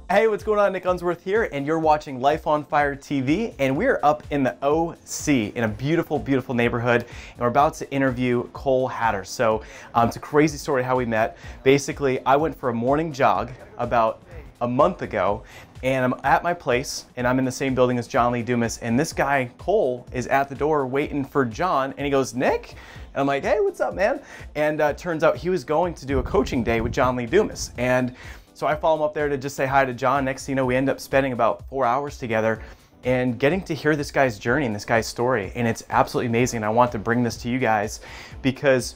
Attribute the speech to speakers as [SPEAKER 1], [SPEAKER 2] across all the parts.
[SPEAKER 1] Hey, what's going on? Nick Unsworth here, and you're watching Life on Fire TV, and we're up in the OC in a beautiful, beautiful neighborhood, and we're about to interview Cole Hatter. So it's a crazy story how we met. Basically, I went for a morning jog about a month ago, and I'm at my place, and I'm in the same building as John Lee Dumas, and this guy, Cole, is at the door waiting for John, and he goes, Nick? And I'm like, hey, what's up, man? And turns out he was going to do a coaching day with John Lee Dumas. And so I follow him up there to just say hi to John. Next thing you know, we end up spending about 4 hours together and getting to hear this guy's journey and this guy's story. And it's absolutely amazing. And I want to bring this to you guys because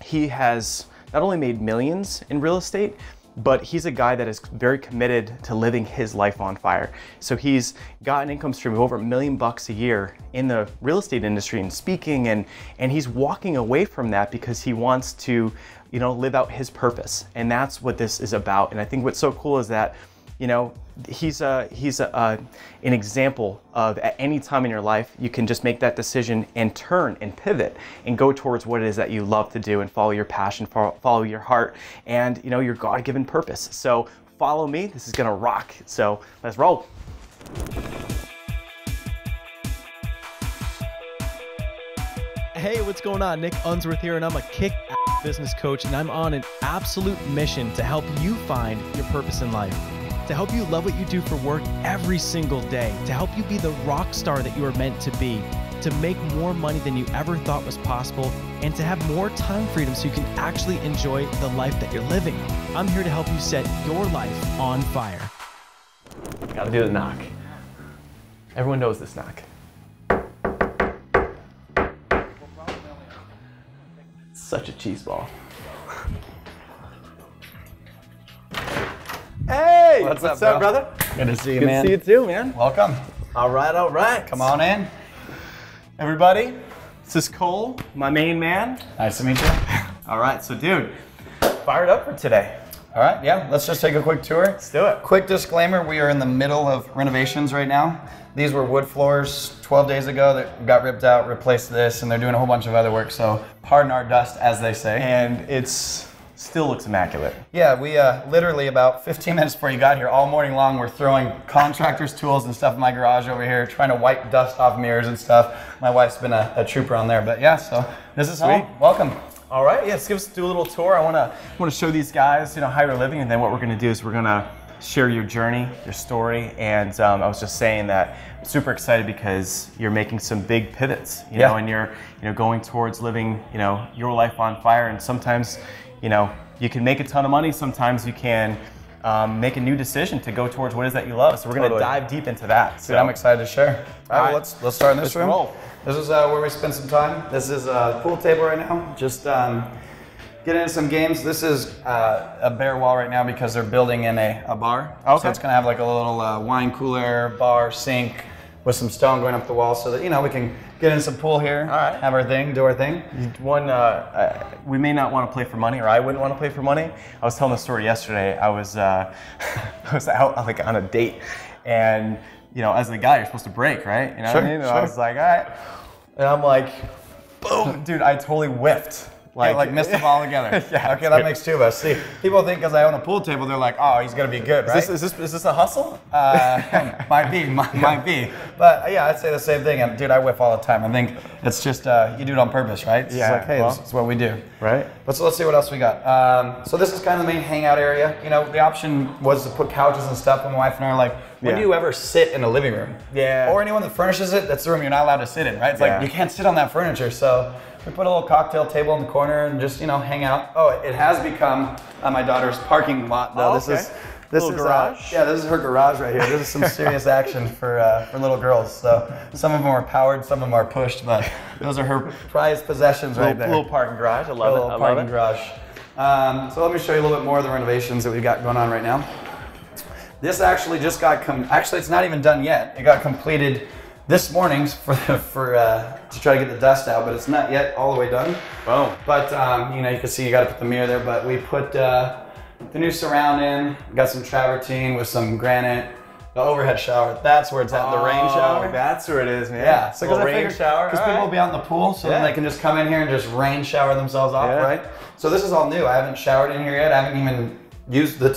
[SPEAKER 1] he has not only made millions in real estate, but he's a guy that is very committed to living his life on fire. So he's got an income stream of over $1 million a year in the real estate industry and speaking, and he's walking away from that because he wants to, you know, live out his purpose. And that's what this is about. And I think what's so cool is that, you know, he's an example of at any time in your life, you can just make that decision and turn and pivot and go towards what it is that you love to do and follow your passion, follow your heart and, you know, your God-given purpose. So follow me, this is gonna rock. So let's roll. Hey, what's going on? Nick Unsworth here, and I'm a kick-ass business coach, and I'm on an absolute mission to help you find your purpose in life, to help you love what you do for work every single day, to help you be the rock star that you are meant to be, to make more money than you ever thought was possible, and to have more time freedom so you can actually enjoy the life that you're living. I'm here to help you set your life on fire. Gotta do the knock. Everyone knows this knock. Such a cheese ball. Hey! What's up, brother?
[SPEAKER 2] Good to see you,
[SPEAKER 1] Good
[SPEAKER 2] man.
[SPEAKER 1] to see you too, man.
[SPEAKER 2] Welcome.
[SPEAKER 1] All right, all right.
[SPEAKER 2] Come on in.
[SPEAKER 1] Everybody, this is Cole, my main man.
[SPEAKER 2] Nice to meet you.
[SPEAKER 1] All right, so dude, fired up for today.
[SPEAKER 2] All right, yeah, let's just take a quick tour.
[SPEAKER 1] Let's do it.
[SPEAKER 2] Quick disclaimer, we are in the middle of renovations right now. These were wood floors 12 days ago that got ripped out, replaced this, and they're doing a whole bunch of other work, so pardon our dust, as they say.
[SPEAKER 1] And it's still looks immaculate.
[SPEAKER 2] Yeah, we literally about 15 minutes before you got here, all morning long, we're throwing contractors' tools and stuff in my garage over here, trying to wipe dust off mirrors and stuff. My wife's been a trooper on there, but yeah, so this is home. Welcome.
[SPEAKER 1] All right, yeah, let's do a little tour. I want to show these guys, you know, how you're living, and then what we're going to do is we're going to share your journey, your story, and I was just saying that I'm super excited because you're making some big pivots, you know, and you're going towards living, you know, your life on fire, and sometimes, you know, you can make a ton of money, sometimes you can make a new decision to go towards what it is that you love. So we're going to dive deep into that. So
[SPEAKER 2] I'm excited to share. All right, well, let's start in this room.
[SPEAKER 1] Roll.
[SPEAKER 2] This is where we spend some time. This is a pool table right now. Just get into some games. This is a bare wall right now because they're building in a bar. Okay. So it's gonna have like a little wine cooler, bar, sink with some stone going up the wall so that, you know, we can get in some pool here, have our thing, do our thing.
[SPEAKER 1] We may not want to play for money, or I wouldn't want to play for money. I was telling a story yesterday. I was I was out like on a date, and you know, as the guy, you're supposed to break, right? You know what I mean? And I was like, all right. And I'm like, boom, dude, I totally whiffed.
[SPEAKER 2] Like missed them all together. Yeah, okay, that makes two of us. See, people think because I own a pool table, they're like, oh, he's gonna be good, right?
[SPEAKER 1] Is this a hustle?
[SPEAKER 2] Might be. But yeah, I'd say the same thing. And dude, I whiff all the time. I think it's just you do it on purpose, right? It's like, hey, this is what we do,
[SPEAKER 1] right?
[SPEAKER 2] But so let's see what else we got. So this is kind of the main hangout area. You know, the option was to put couches and stuff. And my wife and I are like, when do you ever sit in a living room? Yeah. Or anyone that furnishes it, that's the room you're not allowed to sit in, right? It's like you can't sit on that furniture. So we put a little cocktail table in the corner and just, you know, hang out. Oh, it has become my daughter's parking lot though. This is
[SPEAKER 1] garage.
[SPEAKER 2] Yeah, this is her garage right here. This is some serious action for little girls. So some of them are powered, some of them are pushed, but those are her prized possessions right there.
[SPEAKER 1] Little parking garage. I love it.
[SPEAKER 2] Little parking garage. So let me show you a little bit more of the renovations that we've got going on right now. This actually just got actually it's not even done yet. It got completed this morning to try to get the dust out, but it's not yet all the way done.
[SPEAKER 1] Boom.
[SPEAKER 2] But you know, you can see you got to put the mirror there. But we put the new surround in. Got some travertine with some granite. The overhead shower. That's where it's at. The rain shower.
[SPEAKER 1] That's where it is, man.
[SPEAKER 2] Yeah. So
[SPEAKER 1] the rain shower.
[SPEAKER 2] Because people will be out in the pool, so then they can just come in here and just rain shower themselves off, right? So this is all new. I haven't showered in here yet. I haven't even used the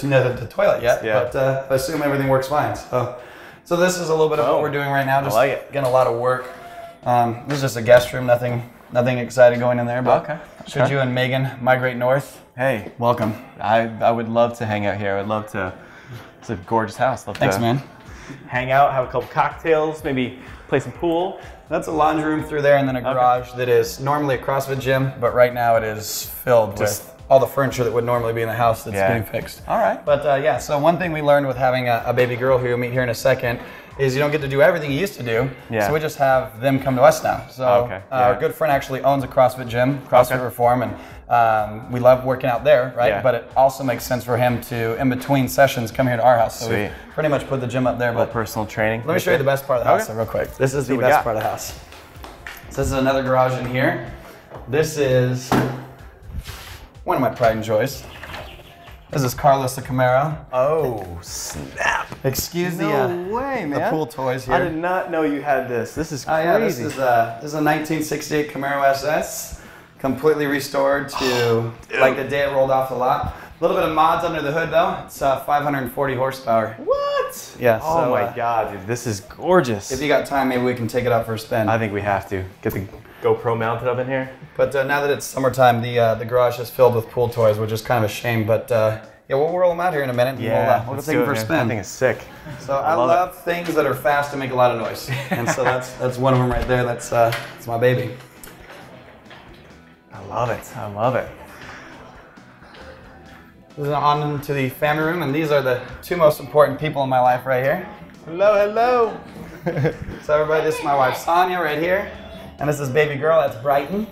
[SPEAKER 2] toilet yet, but I assume everything works fine. So this is a little bit of what we're doing right now. Just getting a lot of work. This is just a guest room. Nothing exciting going in there. But should you and Megan migrate north?
[SPEAKER 1] Hey,
[SPEAKER 2] welcome.
[SPEAKER 1] I would love to hang out here. I would love to. It's a gorgeous house.
[SPEAKER 2] Thanks, man.
[SPEAKER 1] Hang out, have a couple cocktails, maybe play some pool.
[SPEAKER 2] That's a laundry room through there, and then a garage that is normally a CrossFit gym, but right now it is filled with all the furniture that would normally be in the house that's getting fixed.
[SPEAKER 1] All right.
[SPEAKER 2] But yeah, so one thing we learned with having a baby girl who you'll meet here in a second is you don't get to do everything you used to do. Yeah. So we just have them come to us now. So our good friend actually owns a CrossFit gym, CrossFit Reform, and we love working out there, right? Yeah. But it also makes sense for him to, in between sessions, come here to our house. So we pretty much put the gym up there.
[SPEAKER 1] But personal training.
[SPEAKER 2] Let me show you the best part of the house real quick. This is the best part of the house. So this is another garage in here. This is one of my pride and joys. This is Carlos the Camaro.
[SPEAKER 1] Oh, snap.
[SPEAKER 2] Excuse
[SPEAKER 1] the way, man.
[SPEAKER 2] The pool toys here.
[SPEAKER 1] I did not know you had this. This is crazy.
[SPEAKER 2] Yeah, this is a 1968 Camaro SS, completely restored to like the day it rolled off the lot. A little bit of mods under the hood though. It's 540 horsepower.
[SPEAKER 1] What?
[SPEAKER 2] Yeah.
[SPEAKER 1] Oh my God, dude, this is gorgeous.
[SPEAKER 2] If you got time, maybe we can take it out for a spin.
[SPEAKER 1] I think we have to get the GoPro mounted up in here.
[SPEAKER 2] But now that it's summertime, the garage is filled with pool toys, which is kind of a shame. But yeah, we'll roll them out here in a minute.
[SPEAKER 1] Yeah,
[SPEAKER 2] we'll take them for a spin.
[SPEAKER 1] I think it's sick.
[SPEAKER 2] So I love things that are fast and make a lot of noise, and so that's one of them right there. That's my baby.
[SPEAKER 1] I love it. I love it.
[SPEAKER 2] This is on to the family room, and these are the two most important people in my life right here.
[SPEAKER 1] Hello, hello.
[SPEAKER 2] So everybody, this is my wife Sonia right here, and this is baby girl. That's Brighton.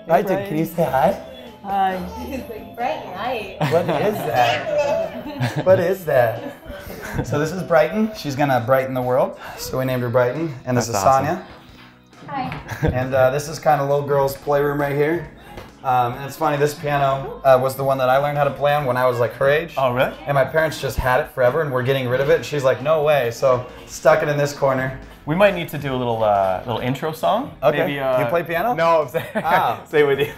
[SPEAKER 2] Brighton, can you say hi? Hi.
[SPEAKER 3] Brighton, hi.
[SPEAKER 2] What is that? What is that? So this is Brighton. She's gonna brighten the world. So we named her Brighton, and this is Sonia.
[SPEAKER 3] Hi.
[SPEAKER 2] And this is kind of little girl's playroom right here. And it's funny, this piano was the one that I learned how to play on when I was like her age.
[SPEAKER 1] Oh, really?
[SPEAKER 2] And my parents just had it forever and we're getting rid of it. And she's like, no way. So stuck it in this corner.
[SPEAKER 1] We might need to do a little intro song.
[SPEAKER 2] Okay.
[SPEAKER 1] Maybe,
[SPEAKER 2] you play piano?
[SPEAKER 1] No, I'm stay with you.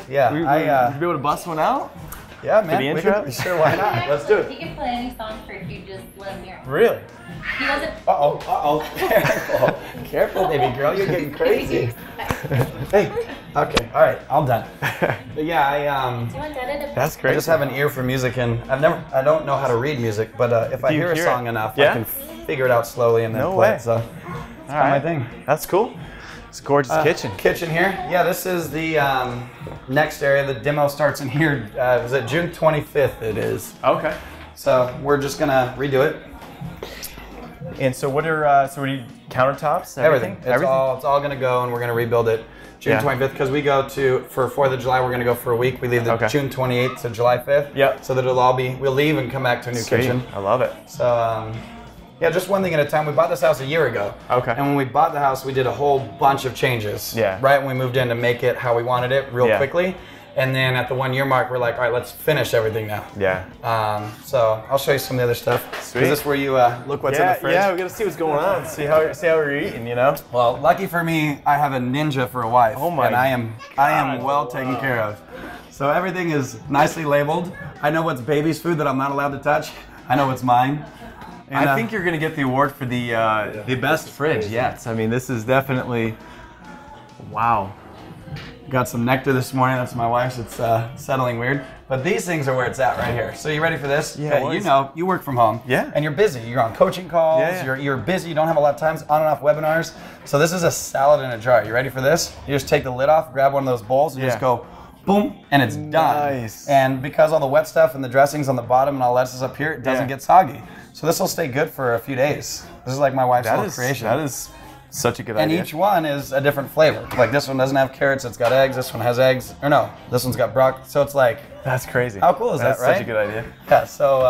[SPEAKER 2] Yeah.
[SPEAKER 1] Would you be able to bust one out?
[SPEAKER 2] Yeah, man.
[SPEAKER 1] For the intro?
[SPEAKER 2] Sure, why not? Let's do it.
[SPEAKER 3] He can play any song for if you just let him hear it.
[SPEAKER 2] Really?
[SPEAKER 3] He wasn't.
[SPEAKER 2] Uh-oh. Careful. Careful, baby girl. You're getting crazy. Hey. Okay. All right. All done. But yeah,
[SPEAKER 3] Do you want Dada to?
[SPEAKER 1] That's great.
[SPEAKER 2] I just have an ear for music, and I don't know how to read music, but if I hear a song enough, I can figure it out slowly and then play it. So that's kind of my thing.
[SPEAKER 1] That's cool. It's a gorgeous kitchen.
[SPEAKER 2] Kitchen here. Yeah, this is the next area. The demo starts in here. Is it June 25th? It is.
[SPEAKER 1] Okay.
[SPEAKER 2] So we're just gonna redo it.
[SPEAKER 1] And so what are countertops?
[SPEAKER 2] Everything. It's all gonna go, and we're gonna rebuild it June 25th because we go for 4th of July. We're gonna go for a week. We leave the June 28th to July 5th.
[SPEAKER 1] Yeah.
[SPEAKER 2] So that we'll leave and come back to a new kitchen.
[SPEAKER 1] I love it.
[SPEAKER 2] So yeah, just one thing at a time. We bought this house a year ago.
[SPEAKER 1] Okay.
[SPEAKER 2] And when we bought the house, we did a whole bunch of changes.
[SPEAKER 1] Yeah.
[SPEAKER 2] Right when we moved in to make it how we wanted it real quickly. And then at the 1 year mark, we're like, all right, let's finish everything now.
[SPEAKER 1] Yeah.
[SPEAKER 2] So I'll show you some of the other stuff.
[SPEAKER 1] Sweet.
[SPEAKER 2] Is this where you look what's in the fridge?
[SPEAKER 1] Yeah, we gotta see what's going on. See how we're eating, you know?
[SPEAKER 2] Well, lucky for me, I have a ninja for a wife.
[SPEAKER 1] Oh my
[SPEAKER 2] And I am well taken care of. So everything is nicely labeled. I know what's baby's food that I'm not allowed to touch. I know what's mine. And,
[SPEAKER 1] I think you're gonna get the award for the best fridge yet. I mean, this is definitely, wow.
[SPEAKER 2] Got some nectar this morning. That's my wife's. It's settling weird. But these things are where it's at right here. So you ready for this?
[SPEAKER 1] Yeah.
[SPEAKER 2] You know, you work from home.
[SPEAKER 1] Yeah.
[SPEAKER 2] And you're busy. You're on coaching calls.
[SPEAKER 1] Yeah.
[SPEAKER 2] You're busy. You don't have a lot of times on and off webinars. So this is a salad in a jar. You ready for this? You just take the lid off, grab one of those bowls, and just go boom, and it's done.
[SPEAKER 1] Nice.
[SPEAKER 2] And because all the wet stuff and the dressings on the bottom and all that is up here, it doesn't get soggy. So this will stay good for a few days. This is like my wife's little creation.
[SPEAKER 1] That is such a good
[SPEAKER 2] and
[SPEAKER 1] idea.
[SPEAKER 2] each one is a different flavor. Like this one doesn't have carrots, it's got eggs. This one has eggs. Or no, this one's got broccoli. So it's like,
[SPEAKER 1] that's crazy.
[SPEAKER 2] how cool is that, right?
[SPEAKER 1] That's such a good idea.
[SPEAKER 2] Yeah, so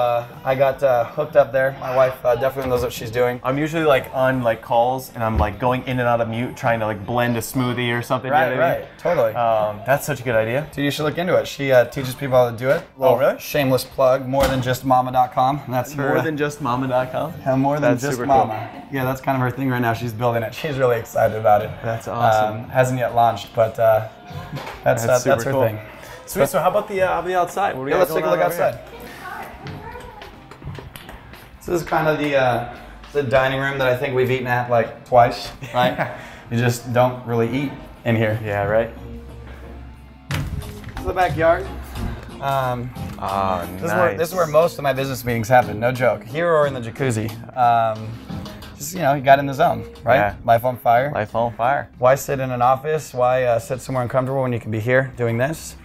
[SPEAKER 2] I got hooked up there. My wife definitely knows what she's doing.
[SPEAKER 1] I'm usually like on like calls and I'm like going in and out of mute trying to like blend a smoothie or something.
[SPEAKER 2] Right,
[SPEAKER 1] you know what I mean?
[SPEAKER 2] totally.
[SPEAKER 1] That's such a good idea.
[SPEAKER 2] Dude, you should look into it. She teaches people how to do it.
[SPEAKER 1] Oh, really?
[SPEAKER 2] Shameless plug, morethanjustmama.com. That's her.
[SPEAKER 1] Morethanjustmama.com?
[SPEAKER 2] More than just mama. Cool. Yeah, that's kind of her thing right now. She's building it. She's really excited about it.
[SPEAKER 1] That's awesome.
[SPEAKER 2] Hasn't yet launched, but that's her
[SPEAKER 1] cool.
[SPEAKER 2] thing.
[SPEAKER 1] Sweet. So how about the outside? What do we got
[SPEAKER 2] let's take a
[SPEAKER 1] going
[SPEAKER 2] look
[SPEAKER 1] on over
[SPEAKER 2] outside.
[SPEAKER 1] here?
[SPEAKER 2] This is kind of the dining room that I think we've eaten at like twice, right? You just don't really eat in here.
[SPEAKER 1] Yeah, right.
[SPEAKER 2] This is the backyard.
[SPEAKER 1] Nice.
[SPEAKER 2] This is where most of my business meetings happen, no joke. Here or in the jacuzzi. Just, you know, you got in the zone, right?
[SPEAKER 1] Yeah.
[SPEAKER 2] Life on fire.
[SPEAKER 1] Life on fire.
[SPEAKER 2] Why sit in an office? Why sit somewhere uncomfortable when you can be here doing this?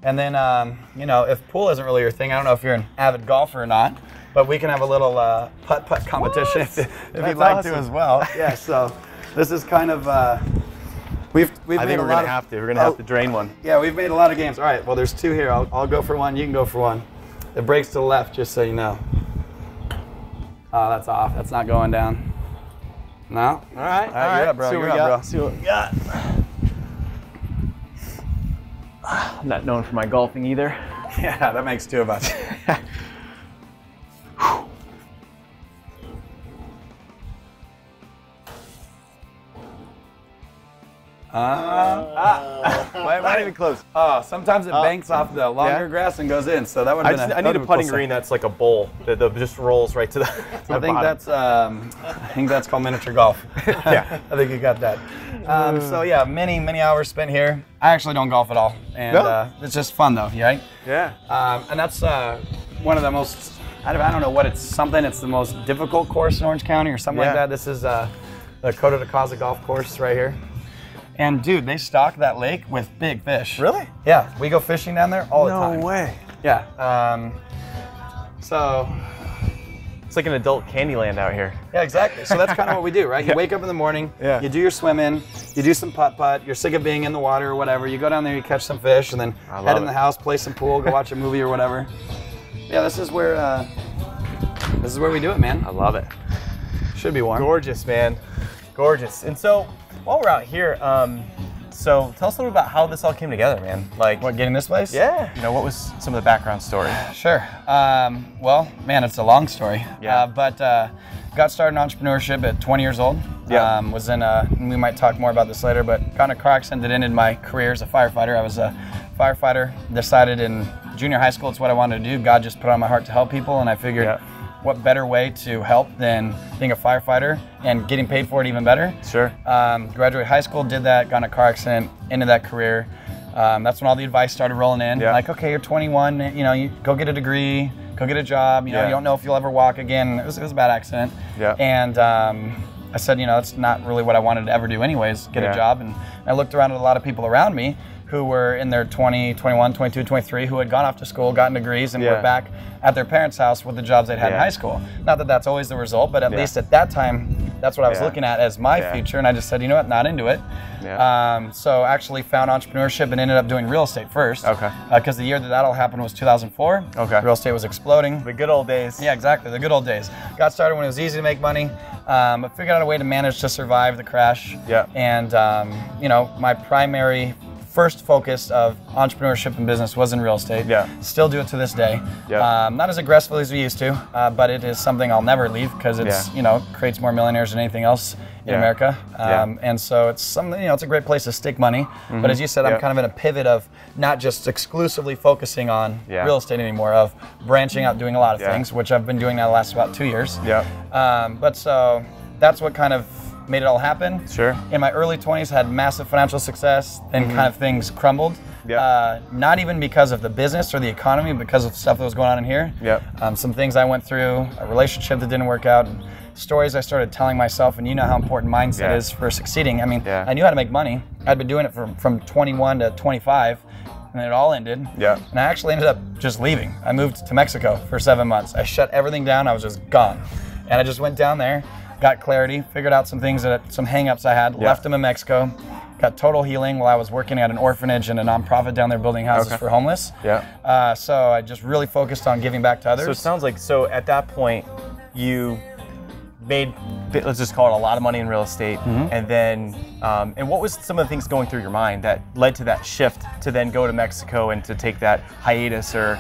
[SPEAKER 2] And then, you know, if pool isn't really your thing, I don't know if you're an avid golfer or not, but we can have a little putt-putt competition if you'd like to as well. Yeah, so this is kind of, we've
[SPEAKER 1] I
[SPEAKER 2] made
[SPEAKER 1] think
[SPEAKER 2] a
[SPEAKER 1] we're
[SPEAKER 2] lot
[SPEAKER 1] gonna have to. We're gonna have to drain one.
[SPEAKER 2] Yeah, we've made a lot of games. All right, well, there's two here. I'll go for one. You can go for one. It breaks to the left, just so you know. Oh, that's off. That's not going down. No? All right, you're up, bro.
[SPEAKER 1] See what
[SPEAKER 2] You're
[SPEAKER 1] we
[SPEAKER 2] up,
[SPEAKER 1] got.
[SPEAKER 2] bro.
[SPEAKER 1] See what we got. I'm not known for my golfing either.
[SPEAKER 2] Yeah, that makes two of us.
[SPEAKER 1] Not even close.
[SPEAKER 2] Oh, sometimes it banks off the longer grass and goes in, so that would have been
[SPEAKER 1] I need a putting green that's like a bowl that just rolls right to the.
[SPEAKER 2] I think that's called miniature golf.
[SPEAKER 1] Yeah,
[SPEAKER 2] I think you got that. So yeah, many hours spent here. I actually don't golf at all, and it's just fun though, right?
[SPEAKER 1] Yeah.
[SPEAKER 2] And that's one of the most. I don't know what it's the most difficult course in Orange County or something like that. This is the Coto de Caza golf course right here. And dude, they stock that lake with big fish.
[SPEAKER 1] Really?
[SPEAKER 2] Yeah, we go fishing down there all the time.
[SPEAKER 1] No way.
[SPEAKER 2] Yeah. So.
[SPEAKER 1] It's like an adult Candyland out here.
[SPEAKER 2] Yeah, exactly. So that's kind of what we do, right? You wake up in the morning, you do your swimming, you do some putt-putt, you're sick of being in the water or whatever, you go down there, you catch some fish, and then head in the house, play some pool, go watch a movie or whatever. Yeah, this is where we do it, man.
[SPEAKER 1] I love it.
[SPEAKER 2] Should be warm.
[SPEAKER 1] Gorgeous, man. Gorgeous. And so, while we're out here, so tell us a little about how this all came together, man. Like,
[SPEAKER 2] What, getting this place?
[SPEAKER 1] yeah. You know, what was some of the background story?
[SPEAKER 2] Sure. Well, man, it's a long story.
[SPEAKER 1] Yeah.
[SPEAKER 2] But got started in entrepreneurship at 20 years old.
[SPEAKER 1] Yeah.
[SPEAKER 2] Was in and we might talk more about this later, but got in a car accident that ended my career as a firefighter. I was a firefighter, decided in junior high school it's what I wanted to do. God just put it on my heart to help people, and I figured what better way to help than being a firefighter and getting paid for it even better.
[SPEAKER 1] Sure.
[SPEAKER 2] Graduated high school, did that, got in a car accident, ended that career. That's when all the advice started rolling in.
[SPEAKER 1] Yeah.
[SPEAKER 2] Like, okay, you're 21, you know, you go get a degree, go get a job, you know, you don't know if you'll ever walk again. It was a bad accident.
[SPEAKER 1] Yeah.
[SPEAKER 2] And I said, you know, that's not really what I wanted to ever do anyways, get a job. And I looked around at a lot of people around me who were in their 20, 21, 22, 23, who had gone off to school, gotten degrees, and were back at their parents' house with the jobs they'd had in high school. Not that that's always the result, but at least at that time, that's what I was looking at as my future. And I just said, you know what, not into it.
[SPEAKER 1] Yeah.
[SPEAKER 2] So actually found entrepreneurship and ended up doing real estate first.
[SPEAKER 1] Okay.
[SPEAKER 2] Because the year that all happened was 2004.
[SPEAKER 1] Okay.
[SPEAKER 2] Real estate was exploding.
[SPEAKER 1] The good old days.
[SPEAKER 2] Yeah, exactly. The good old days. Got started when it was easy to make money, but figured out a way to manage to survive the crash.
[SPEAKER 1] Yeah.
[SPEAKER 2] And, you know, my primary first focus of entrepreneurship and business was in real estate.
[SPEAKER 1] Yeah.
[SPEAKER 2] Still do it to this day.
[SPEAKER 1] Yeah.
[SPEAKER 2] Not as aggressively as we used to, but it is something I'll never leave because it's, you know, creates more millionaires than anything else in America. And so it's something, you know, it's a great place to stick money. But as you said, I'm kind of in a pivot of not just exclusively focusing on real estate anymore, of branching out, doing a lot of things, which I've been doing now the last about 2 years. But so that's what kind of made it all happen.
[SPEAKER 1] Sure.
[SPEAKER 2] In my early 20s, had massive financial success, then kind of things crumbled. Not even because of the business or the economy, but because of stuff that was going on in here. Some things I went through, a relationship that didn't work out, and stories I started telling myself, and you know how important mindset is for succeeding. I mean, I knew how to make money. I'd been doing it from 21 to 25, and then it all ended. And I actually ended up just leaving. I moved to Mexico for 7 months. I shut everything down. I was just gone. And I just went down there, got clarity, figured out some things, some hang-ups I had, left them in Mexico, got total healing while I was working at an orphanage and a nonprofit down there building houses for homeless. So I just really focused on giving back to others.
[SPEAKER 1] So it sounds like, so at that point, you made, let's just call it, a lot of money in real estate, and then, and what was some of the things going through your mind that led to that shift to then go to Mexico and to take that hiatus, or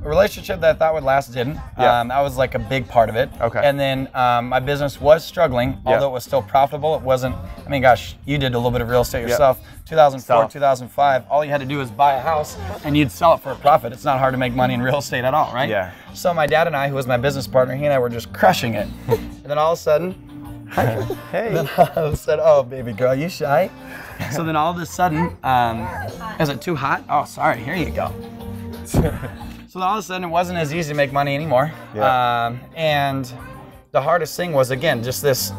[SPEAKER 2] a relationship that I thought would last didn't. That was like a big part of it.
[SPEAKER 1] Okay.
[SPEAKER 2] And then my business was struggling, although it was still profitable. It wasn't, I mean, gosh, you did a little bit of real estate yourself. 2004, 2005, all you had to do was buy a house and you'd sell it for a profit. It's not hard to make money in real estate at all, right?
[SPEAKER 1] Yeah.
[SPEAKER 2] So my dad and I, who was my business partner, he and I were just crushing it. And then all of a sudden,
[SPEAKER 1] hey.
[SPEAKER 2] then all of a sudden, oh, baby girl, you shy? So then all of a sudden, is it too hot? Oh, sorry, here you go. So then all of a sudden, it wasn't as easy to make money anymore. And the hardest thing was, again, just this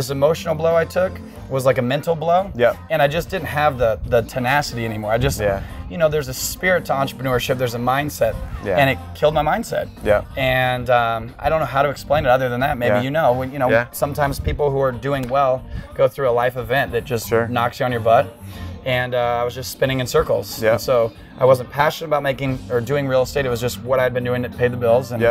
[SPEAKER 2] emotional blow I took was like a mental blow. And I just didn't have the tenacity anymore. I just, you know, there's a spirit to entrepreneurship, there's a mindset, and it killed my mindset. And I don't know how to explain it other than that. Maybe you know, sometimes people who are doing well go through a life event that just knocks you on your butt. And I was just spinning in circles. And so I wasn't passionate about making or doing real estate. It was just what I'd been doing that paid the bills. And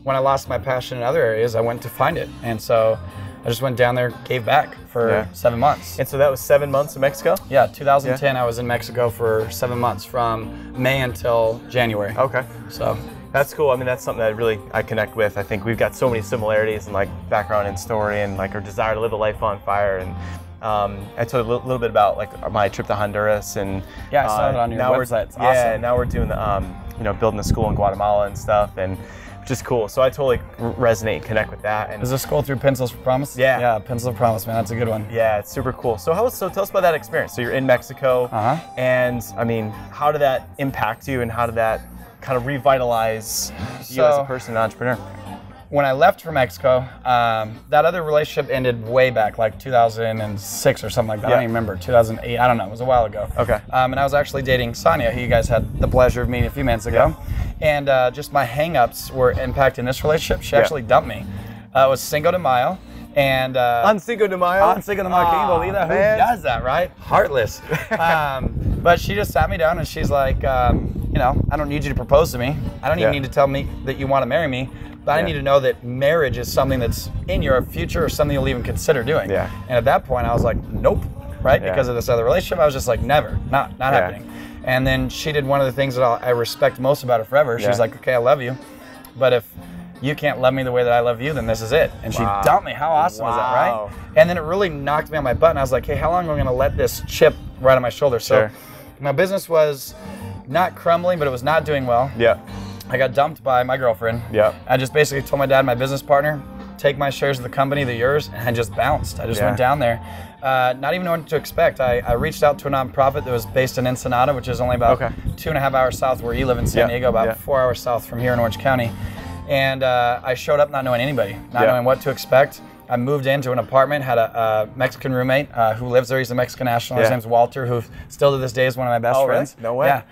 [SPEAKER 2] when I lost my passion in other areas, I went to find it. And so I just went down there, gave back for 7 months.
[SPEAKER 1] And so that was 7 months in Mexico?
[SPEAKER 2] Yeah, 2010, I was in Mexico for 7 months, from May until January.
[SPEAKER 1] Okay.
[SPEAKER 2] So
[SPEAKER 1] that's cool. I mean, that's something that really I connect with. I think we've got so many similarities in like background and story and like our desire to live a life on fire. And I told a little bit about like my trip to Honduras, and
[SPEAKER 2] I saw it on your website. It's awesome.
[SPEAKER 1] Yeah, now we're doing the you know, building a school in Guatemala and stuff, and which is cool. So I totally resonate and connect with that. And
[SPEAKER 2] is this school through Pencils for Promise?
[SPEAKER 1] Yeah,
[SPEAKER 2] Pencils for Promise, man, that's a good one.
[SPEAKER 1] Yeah, it's super cool. So tell us about that experience. So you're in Mexico, and I mean, how did that impact you, and how did that kind of revitalize you as a person and entrepreneur?
[SPEAKER 2] When I left for Mexico, that other relationship ended way back, like 2006 or something like that. I don't even remember, 2008, I don't know, it was a while ago.
[SPEAKER 1] Okay.
[SPEAKER 2] And I was actually dating Sonia, who you guys had the pleasure of meeting a few minutes ago. And just my hang-ups were impacting this relationship. She actually dumped me. It was Cinco de Mayo. And
[SPEAKER 1] on Cinco de Mayo?
[SPEAKER 2] On Cinco de Mayo, can you believe that?
[SPEAKER 1] Man.
[SPEAKER 2] Who does that, right? Heartless. But she just sat me down and she's like, you know, I don't need you to propose to me. I don't even need to tell me that you want to marry me. But I need to know that marriage is something that's in your future or something you'll even consider doing. And at that point, I was like, nope, right? Because of this other relationship, I was just like, never, not happening. And then she did one of the things that I respect most about her forever. She's like, okay, I love you, but if you can't love me the way that I love you, then this is it. And she dumped me. How awesome was that, right? And then it really knocked me on my butt, and I was like, hey, how long am I going to let this chip right on my shoulder? So my business was not crumbling, but it was not doing well. I got dumped by my girlfriend. I just basically told my dad, my business partner, take my shares of the company, they're yours, and I just bounced. I just went down there, not even knowing what to expect. I reached out to a nonprofit that was based in Ensenada, which is only about 2.5 hours south where you live in San Diego, about 4 hours south from here in Orange County. And I showed up not knowing anybody, not knowing what to expect. I moved into an apartment, had a Mexican roommate who lives there. He's a Mexican national. His name's Walter, who still to this day is one of my best friends.
[SPEAKER 1] Really? No way.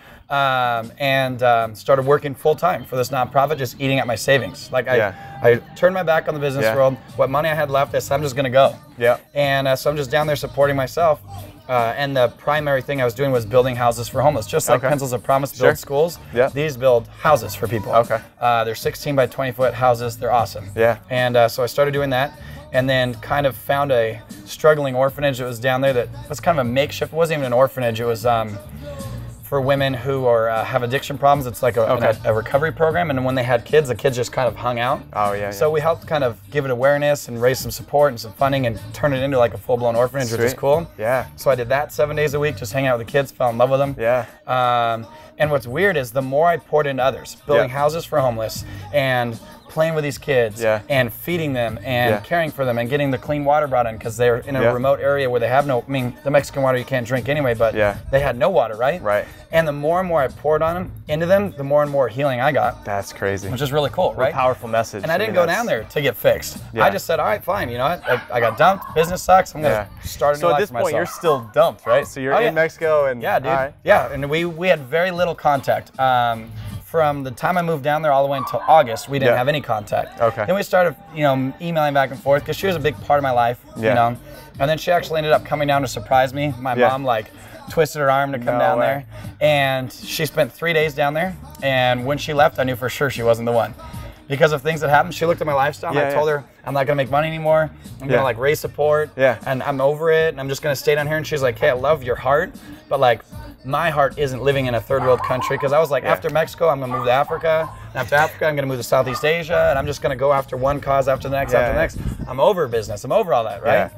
[SPEAKER 2] And started working full time for this nonprofit, just eating at my savings. Like I turned my back on the business world. What money I had left, I said, I'm just gonna go. And so I'm just down there supporting myself. And the primary thing I was doing was building houses for homeless, just like Pencils of Promise build schools. These build houses for people. They're 16 by 20 foot houses. They're awesome. And so I started doing that, and then kind of found a struggling orphanage that was down there that was kind of a makeshift. It wasn't even an orphanage. It was for women who are have addiction problems. It's like a recovery program, and when they had kids, the kids just kind of hung out. So we helped kind of give it awareness and raise some support and some funding and turn it into like a full-blown orphanage, which is cool. So I did that 7 days a week, just hanging out with the kids, fell in love with them. And what's weird is the more I poured into others, building houses for homeless and playing with these kids and feeding them and caring for them and getting the clean water brought in, because they're in a remote area where they have no, I mean, the Mexican water you can't drink anyway, but they had no water, right? And the more and more I poured on them, into them, the more and more healing I got.
[SPEAKER 1] That's crazy.
[SPEAKER 2] Which is really cool, right?
[SPEAKER 1] A powerful message.
[SPEAKER 2] And I didn't go down there to get fixed. I just said, all right, fine, you know what? I got dumped, business sucks, I'm gonna start a new life for myself. So
[SPEAKER 1] at this point, you're still dumped, right? So you're in Mexico and...
[SPEAKER 2] Yeah, dude. And we had very little contact. From the time I moved down there all the way until August, we didn't have any contact. Then we started, you know, emailing back and forth, because she was a big part of my life, you know. And then she actually ended up coming down to surprise me. My mom, like, twisted her arm to come down there. And she spent 3 days down there. And when she left, I knew for sure she wasn't the one. Because of things that happened, she looked at my lifestyle, and I told her, I'm not gonna make money anymore. I'm gonna like raise support, and I'm over it, and I'm just gonna stay down here. And she's like, hey, I love your heart, but like, my heart isn't living in a third world country, because I was like, after Mexico, I'm gonna move to Africa. And after Africa, I'm gonna move to Southeast Asia, and I'm just gonna go after one cause after the next, after the next. I'm over business. I'm over all that, right?